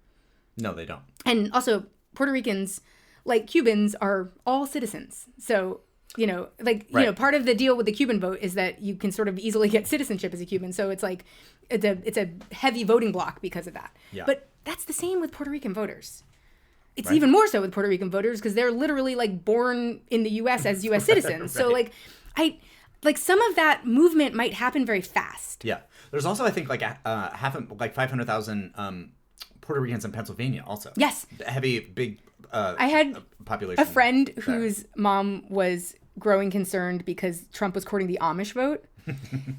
No, they don't. And also, Puerto Ricans, like Cubans, are all citizens. So part of the deal with the Cuban vote is that you can sort of easily get citizenship as a Cuban. So it's like it's a heavy voting block because of that. Yeah. But that's the same with Puerto Rican voters. It's even more so with Puerto Rican voters because they're literally like born in the U.S. as U.S. citizens. So some of that movement might happen very fast. Yeah. There's also, I think, 500,000 Puerto Ricans in Pennsylvania also. Yes. Heavy, big I had population. A friend whose mom was growing concerned because Trump was courting the Amish vote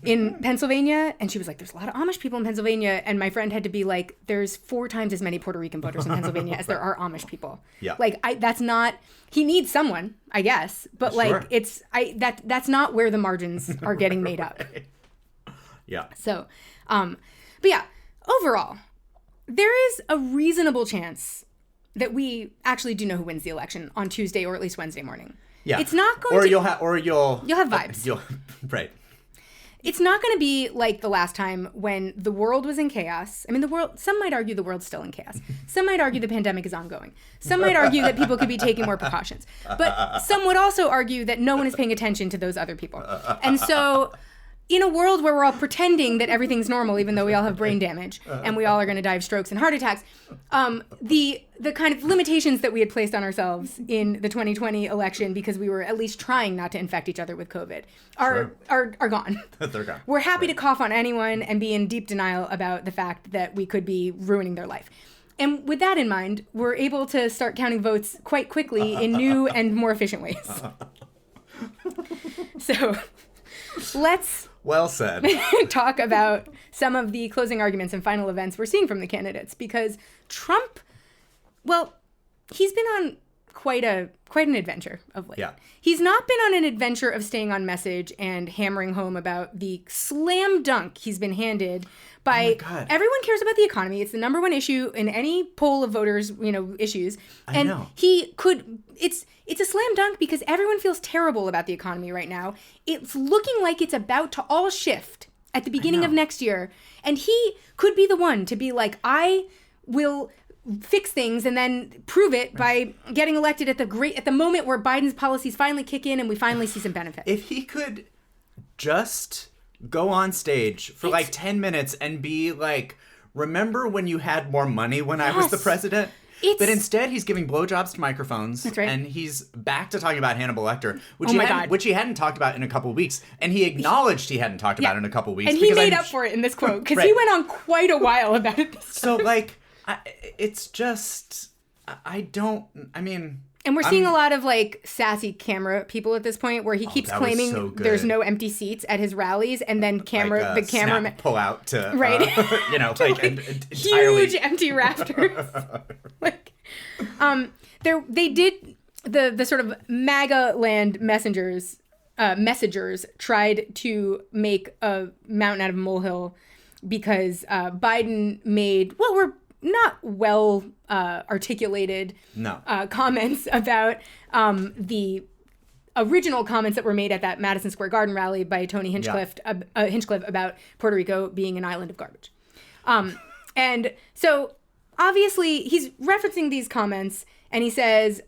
in Pennsylvania. And she was like, there's a lot of Amish people in Pennsylvania. And my friend had to be like, there's 4 times as many Puerto Rican voters in Pennsylvania as there are Amish people. Yeah. That's not, he needs someone, I guess. But sure. That's not where the margins are getting made up. Yeah. So, but yeah, overall, there is a reasonable chance that we actually do know who wins the election on Tuesday or at least Wednesday morning. Yeah. It's not going you'll have vibes. Right. It's not going to be like the last time when the world was in chaos. I mean, some might argue the world's still in chaos. Some might argue the pandemic is ongoing. Some might argue that people could be taking more precautions. But some would also argue that no one is paying attention to those other people. And so in a world where we're all pretending that everything's normal, even though we all have brain damage and we all are going to die of strokes and heart attacks, the kind of limitations that we had placed on ourselves in the 2020 election because we were at least trying not to infect each other with COVID are gone. They're gone. We're happy to cough on anyone and be in deep denial about the fact that we could be ruining their life. And with that in mind, we're able to start counting votes quite quickly in new and more efficient ways. So let's well said. talk about some of the closing arguments and final events we're seeing from the candidates because Trump, well, he's been on quite an adventure of late. Yeah. He's not been on an adventure of staying on message and hammering home about the slam dunk he's been handed by everyone cares about the economy. It's the number one issue in any poll of voters, issues. I know. It's a slam dunk because everyone feels terrible about the economy right now. It's looking like it's about to all shift at the beginning of next year. And he could be the one to be like, I will fix things and then prove it by getting elected at the moment where Biden's policies finally kick in and we finally see some benefit. If he could just go on stage for 10 minutes and be like, remember when you had more money when I was the president? But instead, he's giving blowjobs to microphones. That's right. And he's back to talking about Hannibal Lecter, which he hadn't talked about in a couple of weeks. And he acknowledged he hadn't talked about it in a couple of weeks. And he made up for it in this quote, because he went on quite a while about it this time. So, it's just, And we're seeing a lot of sassy camera people at this point where he keeps claiming there's no empty seats at his rallies and then the cameraman pull out to huge empty rafters. They did the sort of MAGA land messengers tried to make a mountain out of a molehill because Biden were not well articulated comments about the original comments that were made at that Madison Square Garden rally by Tony Hinchcliffe about Puerto Rico being an island of garbage. And so obviously he's referencing these comments and he says,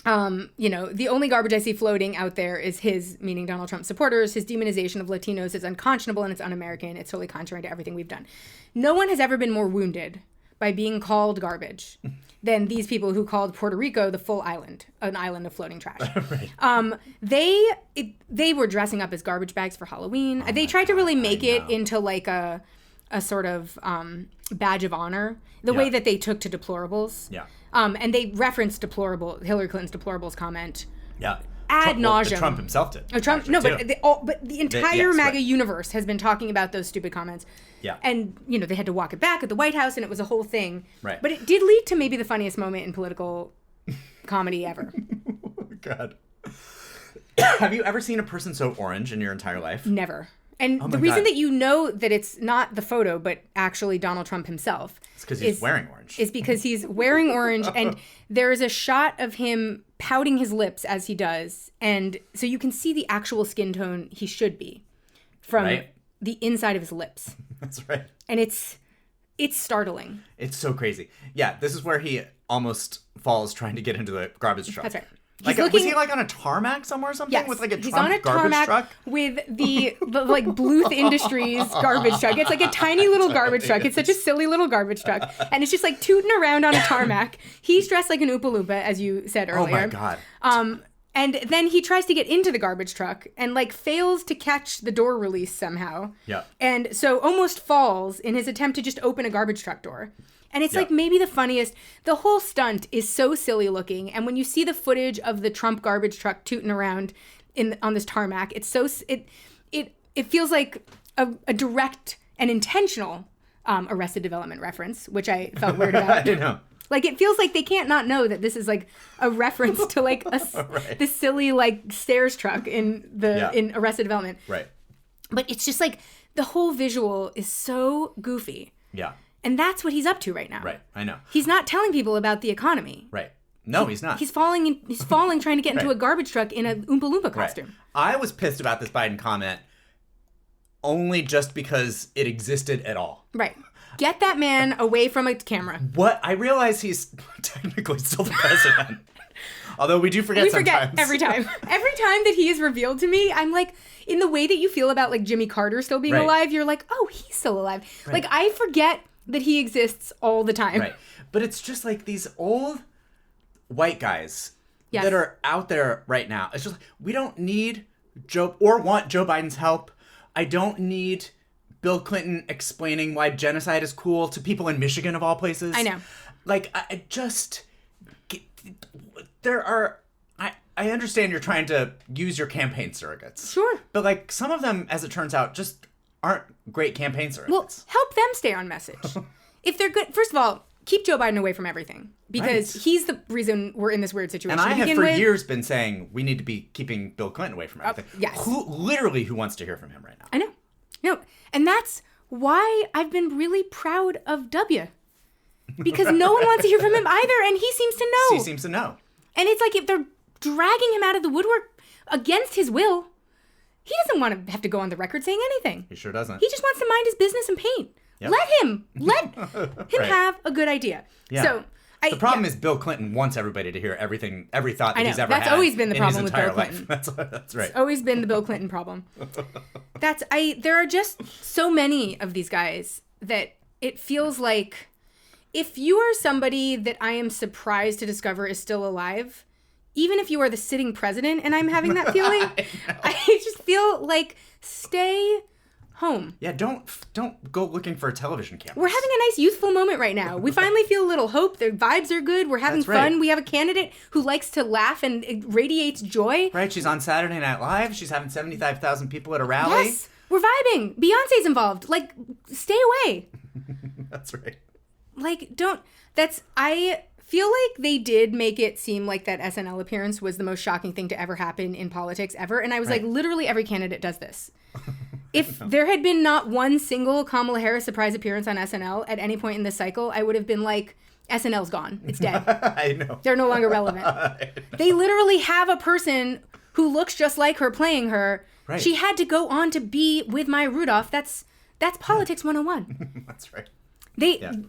the only garbage I see floating out there is his, meaning Donald Trump supporters, his demonization of Latinos is unconscionable and it's un-American. It's totally contrary to everything we've done. No one has ever been more wounded by being called garbage than these people who called Puerto Rico the full island, an island of floating trash. Right. They were dressing up as garbage bags for Halloween. They tried to really make it into a sort of badge of honor, the way that they took to deplorables. Yeah. And they referenced Hillary Clinton's deplorables comment. Yeah. Ad nauseum. Trump himself did. But the entire MAGA universe has been talking about those stupid comments. Yeah. And, they had to walk it back at the White House and it was a whole thing. Right. But it did lead to maybe the funniest moment in political comedy ever. Oh, God. Have you ever seen a person so orange in your entire life? Never. And the reason that you know that it's not the photo, but actually Donald Trump himself. It's because he's wearing orange. Is because he's wearing orange and there is a shot of him pouting his lips as he does. And so you can see the actual skin tone he should be from the inside of his lips. That's right. And it's startling. It's so crazy. Yeah, this is where he almost falls trying to get into the garbage truck. That's right. Like, was he like on a tarmac somewhere or something? Yes, With like a he's on a garbage tarmac truck? with the like Bluth Industries garbage truck. It's like a tiny little garbage truck. It's such a silly little garbage truck, and it's just like tooting around on a tarmac. He's dressed like an Oompa Loompa, as you said earlier. Oh my god. And then he tries to get into the garbage truck and like fails to catch the door release somehow. Yeah. And so almost falls in his attempt to just open a garbage truck door. And it's like maybe the funniest. The whole stunt is so silly looking. And when you see the footage of the Trump garbage truck tooting around on this tarmac, it's so it feels like a direct and intentional Arrested Development reference, which I felt weird about. I know. Like, it feels like they can't not know that this is like a reference to like this silly like stairs truck in Arrested Development. Right. But it's just like the whole visual is so goofy. Yeah. And that's what he's up to right now. Right. I know. He's not telling people about the economy. Right. No, he's not. He's falling trying to get into a garbage truck in a Oompa Loompa costume. Right. I was pissed about this Biden comment only just because it existed at all. Right. Get that man away from a camera. What? I realize he's technically still the president. Although we do forget sometimes. We forget every time. Every time that he is revealed to me, I'm like, in the way that you feel about like Jimmy Carter still being alive, you're like, oh, he's still alive. Right. Like, I forget that he exists all the time. Right. But it's just like these old white guys that are out there right now. It's just like, we don't need want Joe Biden's help. I don't need Bill Clinton explaining why genocide is cool to people in Michigan of all places. I know. Like, I understand you're trying to use your campaign surrogates. Sure. But like, some of them, as it turns out, just aren't great campaign surrogates. Well, help them stay on message. If they're good, first of all, keep Joe Biden away from everything, because he's the reason we're in this weird situation. And I have for years been saying we need to be keeping Bill Clinton away from everything. Yes. Who wants to hear from him right now? I know. No. And that's why I've been really proud of W. Because no one wants to hear from him either, and he seems to know. He seems to know. And it's like, if they're dragging him out of the woodwork against his will, he doesn't want to have to go on the record saying anything. He sure doesn't. He just wants to mind his business and paint. Yep. Let him have a good idea. Yeah. So the problem is Bill Clinton wants everybody to hear every thought that he's ever had. That's always been the problem with Bill Clinton. Life. That's right. It's always been the Bill Clinton problem. There are just so many of these guys that it feels like, if you are somebody that I am surprised to discover is still alive, even if you are the sitting president and I'm having that feeling, I just feel like, stay home. Yeah, don't go looking for a television camera. We're having a nice youthful moment right now. We finally feel a little hope. The vibes are good. We're having fun. We have a candidate who likes to laugh and it radiates joy. Right, she's on Saturday Night Live. She's having 75,000 people at a rally. Yes, we're vibing. Beyonce's involved. Like, stay away. That's right. Like, I feel like they did make it seem like that SNL appearance was the most shocking thing to ever happen in politics ever. And I was like, literally every candidate does this. If there had been not one single Kamala Harris surprise appearance on SNL at any point in this cycle, I would have been like, SNL's gone. It's dead. I know. They're no longer relevant. They literally have a person who looks just like her playing her. Right. She had to go on to be with Maya Rudolph. That's politics 101. That's right.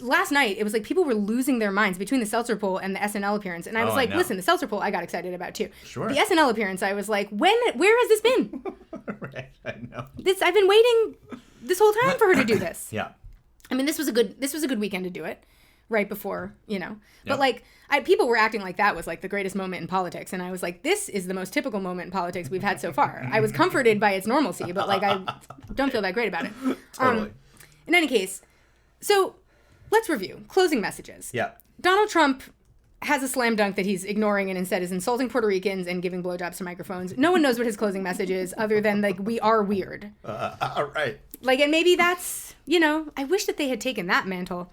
Last night, it was like people were losing their minds between the Seltzer poll and the SNL appearance. And I was like, listen, the Seltzer poll I got excited about too. Sure. The SNL appearance, I was like, where has this been? Right, I know. I've been waiting this whole time for her to do this. Yeah. I mean, this was a good weekend to do it, right before, But like, people were acting like that was like the greatest moment in politics. And I was like, this is the most typical moment in politics we've had so far. I was comforted by its normalcy, but like, I don't feel that great about it. Totally. In any case, so let's review. Closing messages. Yeah. Donald Trump has a slam dunk that he's ignoring and instead is insulting Puerto Ricans and giving blowjobs to microphones. No one knows what his closing message is other than, like, we are weird. Right. Like, and maybe that's, I wish that they had taken that mantle.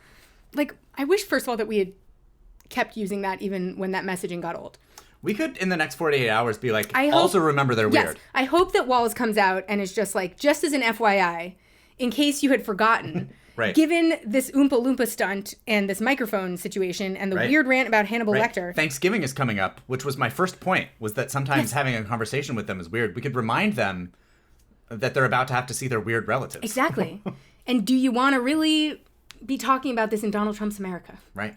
Like, I wish, first of all, that we had kept using that even when that messaging got old. We could, in the next 48 hours, be like, also remember they're weird. Yes. I hope that Wallace comes out and is just like, just as an FYI, in case you had forgotten... Right. Given this Oompa Loompa stunt and this microphone situation and the weird rant about Hannibal Lecter. Thanksgiving is coming up, which was my first point, was that sometimes having a conversation with them is weird. We could remind them that they're about to have to see their weird relatives. Exactly. And do you want to really be talking about this in Donald Trump's America? Right.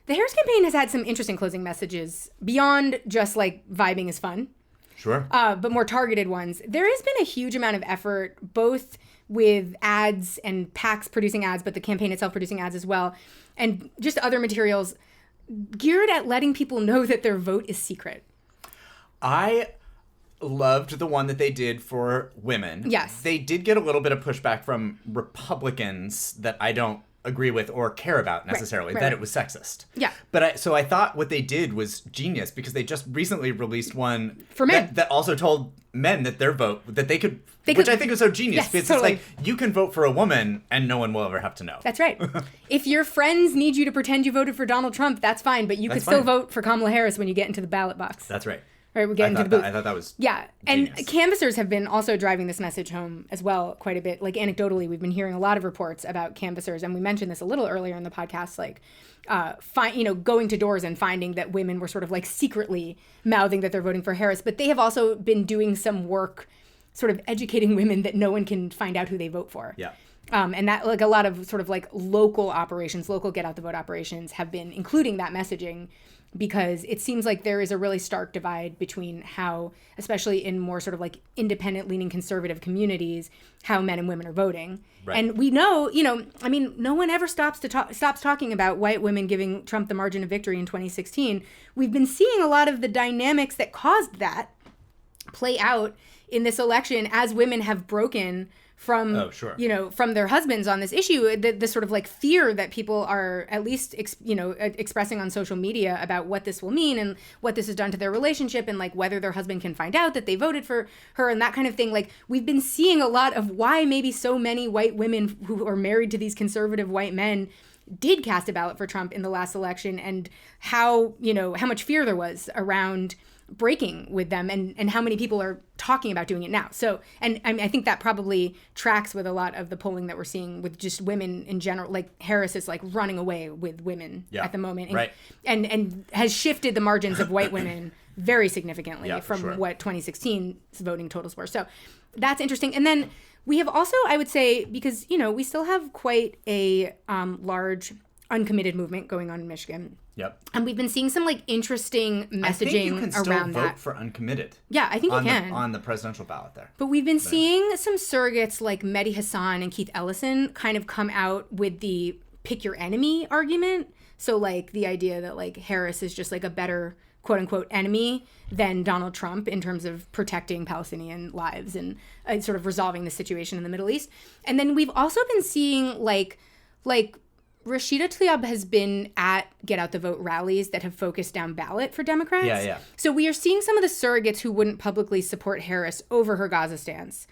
the Harris campaign has had some interesting closing messages beyond just like vibing is fun. Sure. But more targeted ones. There has been a huge amount of effort, both with ads and PACs producing ads, but the campaign itself producing ads as well, and just other materials geared at letting people know that their vote is secret. I loved the one that they did for women. Yes. They did get a little bit of pushback from Republicans that I don't agree with or care about necessarily, that it was sexist. Yeah. But so I thought what they did was genius, because they just recently released one for men that also told men that their vote, that they could, which I think was so genius. Yes, because totally. It's like, you can vote for a woman and no one will ever have to know. That's right. If your friends need you to pretend you voted for Donald Trump, that's fine, but you could still vote for Kamala Harris when you get into the ballot box. That's right. Right, we get into the booth. I thought that was and genius. Canvassers have been also driving this message home as well quite a bit. Like anecdotally, we've been hearing a lot of reports about canvassers, and we mentioned this a little earlier in the podcast, like going to doors and finding that women were sort of like secretly mouthing that they're voting for Harris. But they have also been doing some work sort of educating women that no one can find out who they vote for. Yeah. And that, like, a lot of sort of like local operations, local get out the vote operations have been including that messaging, because it seems like there is a really stark divide between how, especially in more sort of like independent leaning conservative communities, how men and women are voting. Right. And we know, I mean, no one ever stops talking about white women giving Trump the margin of victory in 2016. We've been seeing a lot of the dynamics that caused that play out in this election as women have broken from, from their husbands on this issue, the sort of like fear that people are at least, expressing on social media about what this will mean and what this has done to their relationship, and like whether their husband can find out that they voted for her and that kind of thing. Like, we've been seeing a lot of why maybe so many white women who are married to these conservative white men did cast a ballot for Trump in the last election, and how much fear there was around breaking with them, and how many people are talking about doing it now. So, and I mean, I think that probably tracks with a lot of the polling that we're seeing with just women in general. Like, Harris is like running away with women at the moment, and has shifted the margins of white women very significantly from what 2016's voting totals were. So that's interesting. And then we have also, I would say, because we still have quite a large uncommitted movement going on in Michigan. Yep. And we've been seeing some like interesting messaging I think you can still around vote that. for uncommitted. Yeah, I think you can. On the presidential ballot there. But we've been seeing some surrogates like Mehdi Hassan and Keith Ellison kind of come out with the pick your enemy argument. So like the idea that like Harris is just like a better quote unquote enemy than Donald Trump in terms of protecting Palestinian lives and sort of resolving the situation in the Middle East. And then we've also been seeing like Rashida Tlaib has been at Get Out the Vote rallies that have focused down ballot for Democrats. Yeah. So we are seeing some of the surrogates who wouldn't publicly support Harris over her Gaza stance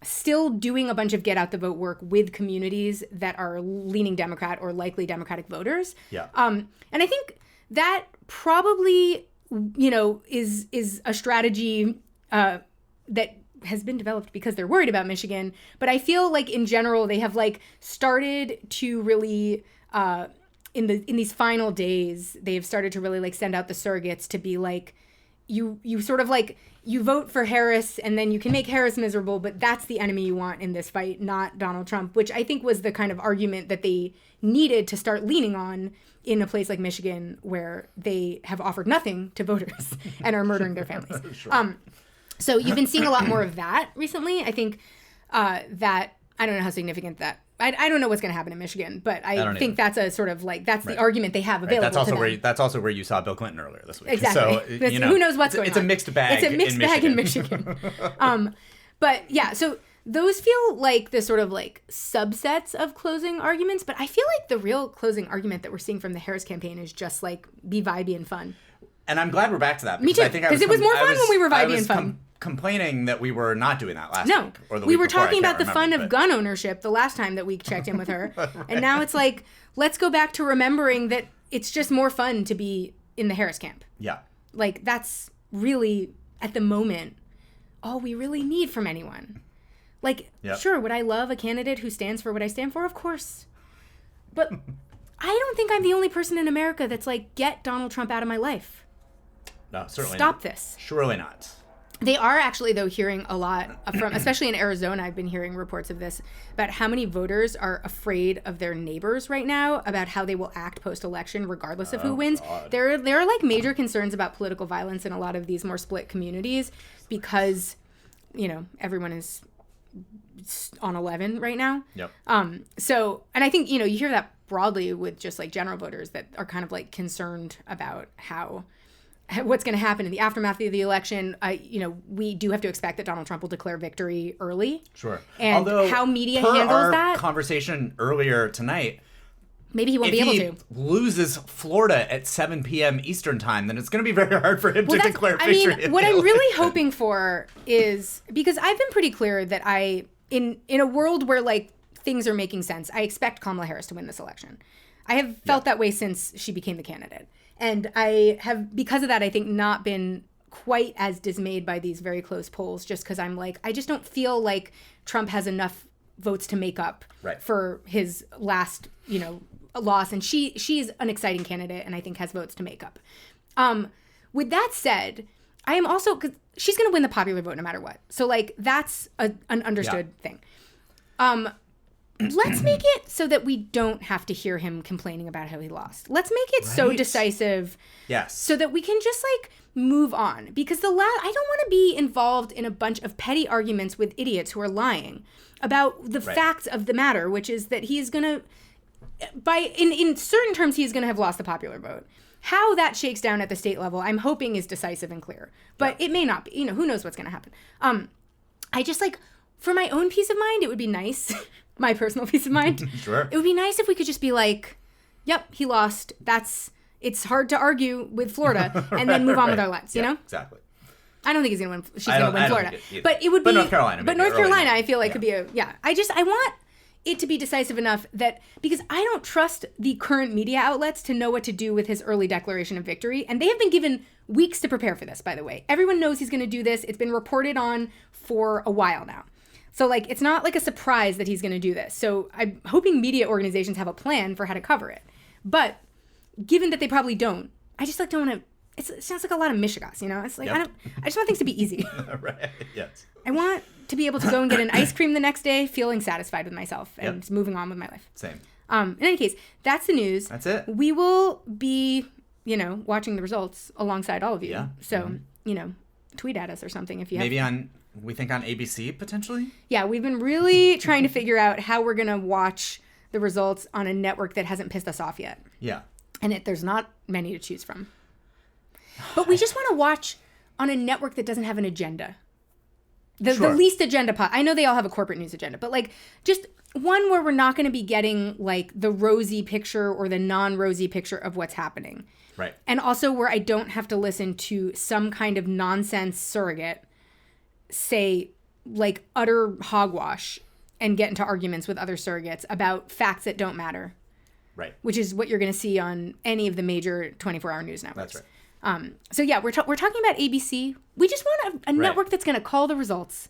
still doing a bunch of Get Out the Vote work with communities that are leaning Democrat or likely Democratic voters. Yeah. And I think that probably, is a strategy that has been developed because they're worried about Michigan. But I feel like in general, they have like started to really, in these final days, they have started to really like send out the surrogates to be like, you sort of like, you vote for Harris and then you can make Harris miserable, but that's the enemy you want in this fight, not Donald Trump, which I think was the kind of argument that they needed to start leaning on in a place like Michigan, where they have offered nothing to voters and are murdering their families. Sure. So you've been seeing a lot more of that recently. I think that, I don't know how significant that, I don't know what's going to happen in Michigan, but I think that's a sort of like, that's the argument they have available to them. That's also where you saw Bill Clinton earlier this week. Exactly. So, who knows what's going on. It's a mixed bag. It's a mixed bag in Michigan. But yeah, so those feel like the sort of like subsets of closing arguments, but I feel like the real closing argument that we're seeing from the Harris campaign is just like be vibey and fun. And I'm glad we're back to that. Me too, because it was more fun when we were vibey and fun. Complaining that we were not doing that last week. Or the we week were before, talking about the fun of gun ownership the last time that we checked in with her. Right. And now it's like, let's go back to remembering that it's just more fun to be in the Harris camp. Yeah. Like, that's really, at the moment, all we really need from anyone. Like, sure, would I love a candidate who stands for what I stand for? Of course. But I don't think I'm the only person in America that's like, get Donald Trump out of my life. No, certainly Stop not. this. Surely not. They are actually, though, hearing a lot from, especially in Arizona, I've been hearing reports of this, about how many voters are afraid of their neighbors right now, about how they will act post-election regardless of who wins. God. There are like major concerns about political violence in a lot of these more split communities because, you know, everyone is on 11 right now. Yep. So, and I think, you know, you hear that broadly with just like general voters that are kind of like concerned about what's going to happen in the aftermath of the election. You know, we do have to expect that Donald Trump will declare victory early. Sure. And although, how media per handles our that, conversation earlier tonight, maybe he won't be able to. If he loses Florida at 7 p.m. Eastern time, then it's going to be very hard for him to declare victory. I mean, what I'm really hoping for is, because I've been pretty clear that in a world where like things are making sense, I expect Kamala Harris to win this election. I have felt that way since she became the candidate. And I have, because of that, I think not been quite as dismayed by these very close polls, just because I'm like, I just don't feel like Trump has enough votes to make up for his last, you know, loss. And she's an exciting candidate and I think has votes to make up. With that said, I am also, because she's going to win the popular vote no matter what. So like, that's an understood thing. Let's make it so that we don't have to hear him complaining about how he lost. Let's make it so decisive. Yes. So that we can just like move on. Because I don't want to be involved in a bunch of petty arguments with idiots who are lying about the facts of the matter, which is that he's going to, in certain terms, he's going to have lost the popular vote. How that shakes down at the state level, I'm hoping is decisive and clear. But it may not be. You know, who knows what's going to happen. I just like, for my own peace of mind, it would be nice, my personal peace of mind. Sure. It would be nice if we could just be like, yep, he lost. It's hard to argue with Florida and then move on with our lives, you know? Exactly. I don't think he's going to win. She's going to win Florida. But it would be. North Carolina. But North Carolina, I feel like could be I want it to be decisive enough that, because I don't trust the current media outlets to know what to do with his early declaration of victory. And they have been given weeks to prepare for this, by the way. Everyone knows he's going to do this. It's been reported on for a while now. So like, it's not like a surprise that he's going to do this. So I'm hoping media organizations have a plan for how to cover it. But given that they probably don't, I just like don't want to. It sounds like a lot of mishigas, you know? It's like, I just want things to be easy. Right, yes. I want to be able to go and get an ice cream the next day, feeling satisfied with myself and moving on with my life. Same. In any case, that's the news. That's it. We will be, you know, watching the results alongside all of you. Yeah. So, you know, tweet at us or something if you have. Maybe we think on ABC, potentially? Yeah, we've been really trying to figure out how we're going to watch the results on a network that hasn't pissed us off yet. Yeah. And there's not many to choose from. But we just want to watch on a network that doesn't have an agenda. The least agenda I know they all have a corporate news agenda, but like just one where we're not going to be getting like the rosy picture or the non-rosy picture of what's happening. Right. And also where I don't have to listen to some kind of nonsense surrogate say like utter hogwash and get into arguments with other surrogates about facts that don't matter. Right. Which is what you're going to see on any of the major 24-hour news networks. That's right. So yeah, we're talking about ABC. We just want a network that's going to call the results.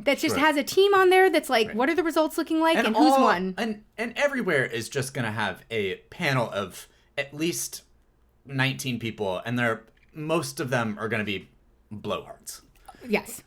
That just has a team on there that's like, what are the results looking like and who's won? And everywhere is just going to have a panel of at least 19 people, and most of them are going to be blowhards. Yes.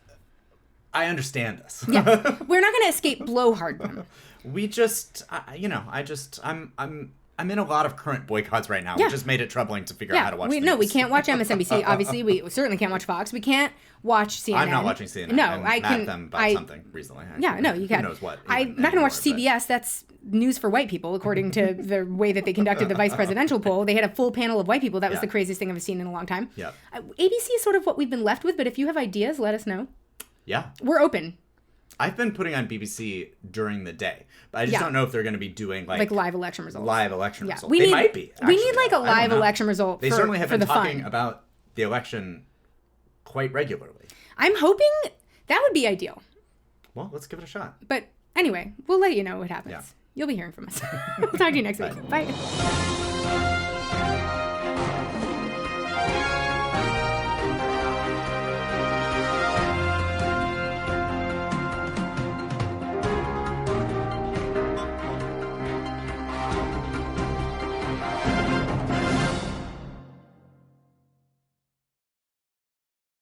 I understand this. Yeah. We're not going to escape blowhard. We just, I'm in a lot of current boycotts right now, which has made it troubling to figure out how to watch the news. We can't watch MSNBC, obviously. We certainly can't watch Fox. We can't watch CNN. I'm not watching CNN. No, I can. Them about something recently. No, you can. Who knows what? I'm not going to watch CBS. That's news for white people, according to the way that they conducted the vice presidential poll. They had a full panel of white people. That was the craziest thing I've seen in a long time. Yeah. ABC is sort of what we've been left with, but if you have ideas, let us know. Yeah. We're open. I've been putting on BBC during the day, but I just don't know if they're going to be doing like live election results. Results. They might be. Actually. We need like a live election result. They certainly have been talking fun. About the election quite regularly. I'm hoping that would be ideal. Well, let's give it a shot. But anyway, we'll let you know what happens. Yeah. You'll be hearing from us. We'll talk to you next week. Bye.